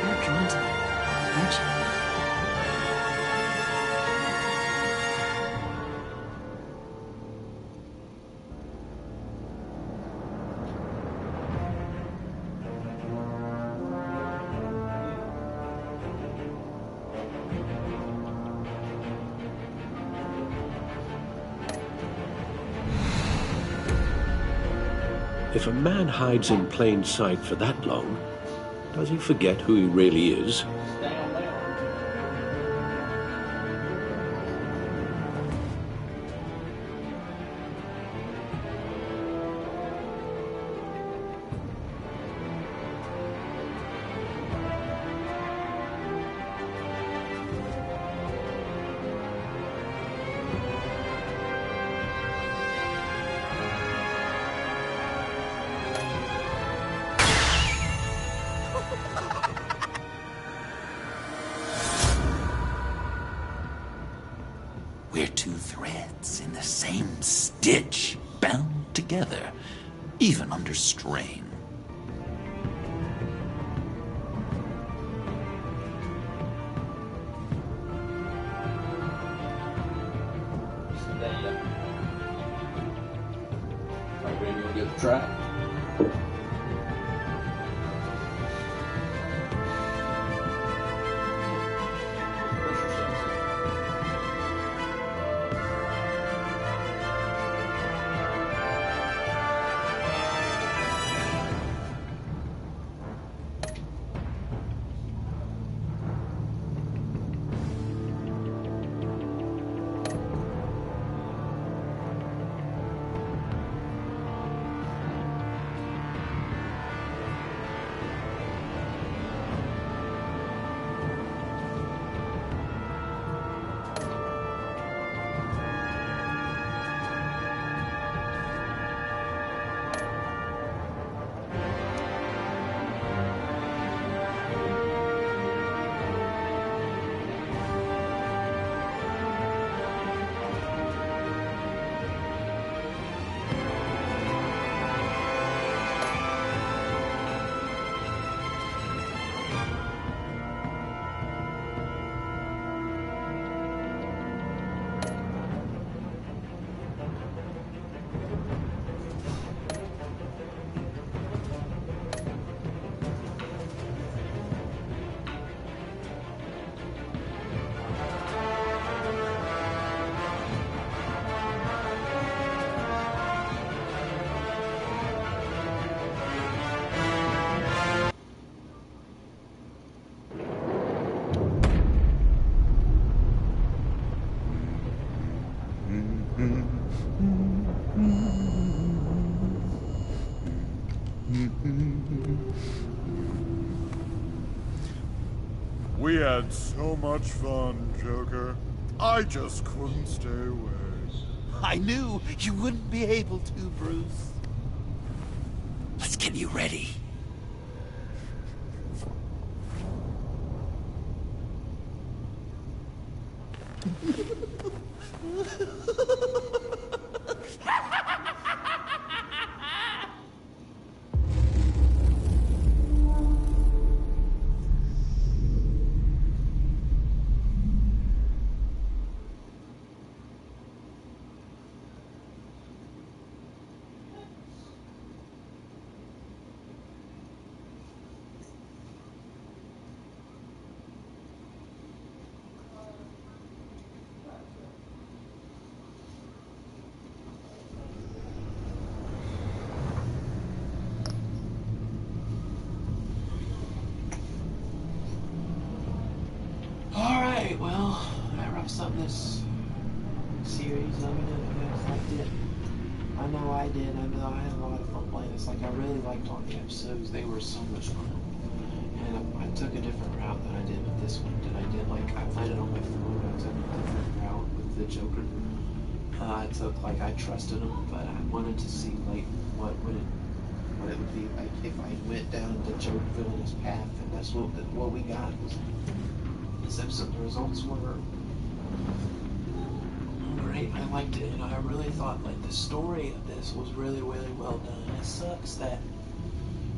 You're drawn to them, aren't you? If a man hides in plain sight for that long, does he forget who he really is? We're two threads in the same stitch, bound together, even under strain. Are you ready to get the track? We had so much fun, Joker. I just couldn't stay away. I knew you wouldn't be able to, Bruce. Let's get you ready. Alright, well, that wraps up this series. Let me know if you guys liked it. I know I did. I know I had a lot of fun playing this. Like, I really liked all the episodes. They were so much fun. And I took a different route than I did with this one. I played it on my phone. I took a different route with the Joker. I trusted him, but I wanted to see, like, what it would be like if I went down the Joker villainous path, and that's what we got. This episode, the results were great. I liked it, and I really thought, like, the story of this was really, really well done. It sucks that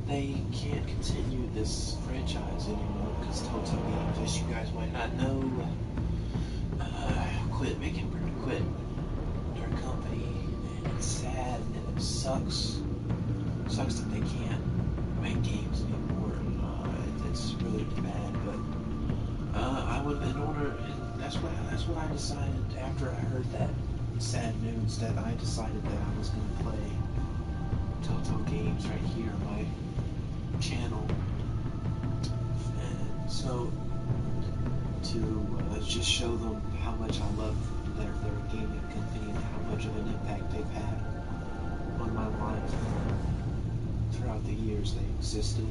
they can't continue this franchise anymore, because Telltale Games, as you guys might not know, quit their company, and it's sad, and it sucks that they can't make games anymore. It's really bad, but I would, in order, that's what I decided after I heard that sad news, that I decided that I was going to play Telltale Games right here on my channel. And so to just show them how much I love their gaming company and how much of an impact they've had on my life throughout the years they existed.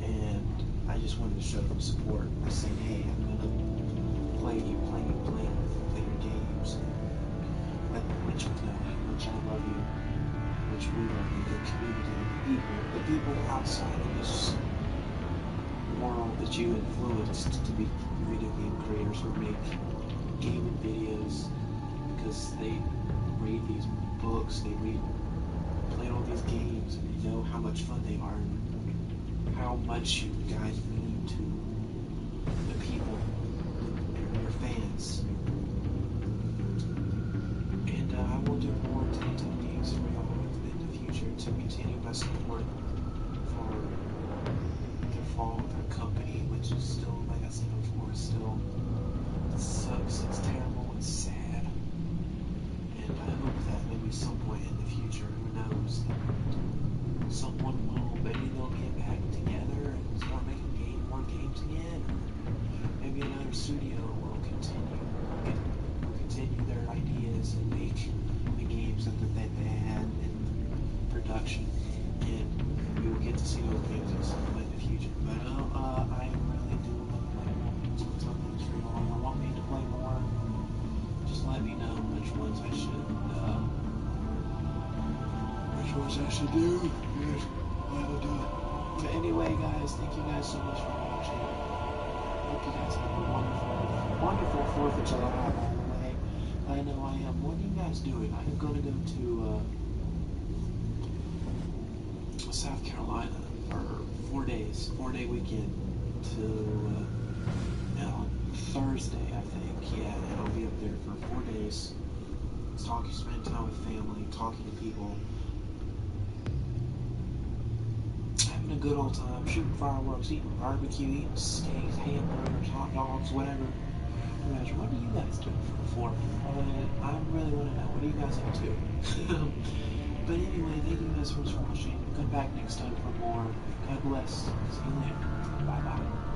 And I just wanted to show them support by saying, hey, I'm gonna play your games, and let you know how much I love you, which we love you, the community, the people outside of this world that you influenced to be video game creators or make gaming videos, because they read these books, play all these games, and they know how much fun they are, and how much you guys mean to the people, your fans. And I will do more Telltale games for y'all in the future to continue my support for their company, which is still, like I said before, it sucks, it's terrible, it's sad. And I hope that maybe some point in the future, who knows, that someone will, maybe they'll get back together and start making more games again, or maybe another studio will continue their ideas and make the games that they had in production, and we will get to see those games at some point in the future. But I really do want to play more games with some games for y'all. If you want me to play more, just let me know which ones I should do. Yes, I will do it. But anyway, guys, thank you guys so much for watching. Hope you guys have a wonderful 4th of July, by the way. I know I am. What are you guys doing? I am going to go to South Carolina for 4 days, 4-day weekend to on Thursday, I think. Yeah, and I'll be up there for 4 days. Spend time with family, talking to people, having a good old time, shooting fireworks, eating barbecue, eating steaks, hamburgers, hot dogs, whatever. What are you guys doing for the 4th? I really want to know. What are you guys up to? But anyway, thank you guys so much for watching. Come back next time for more. God bless. See you later. Bye-bye.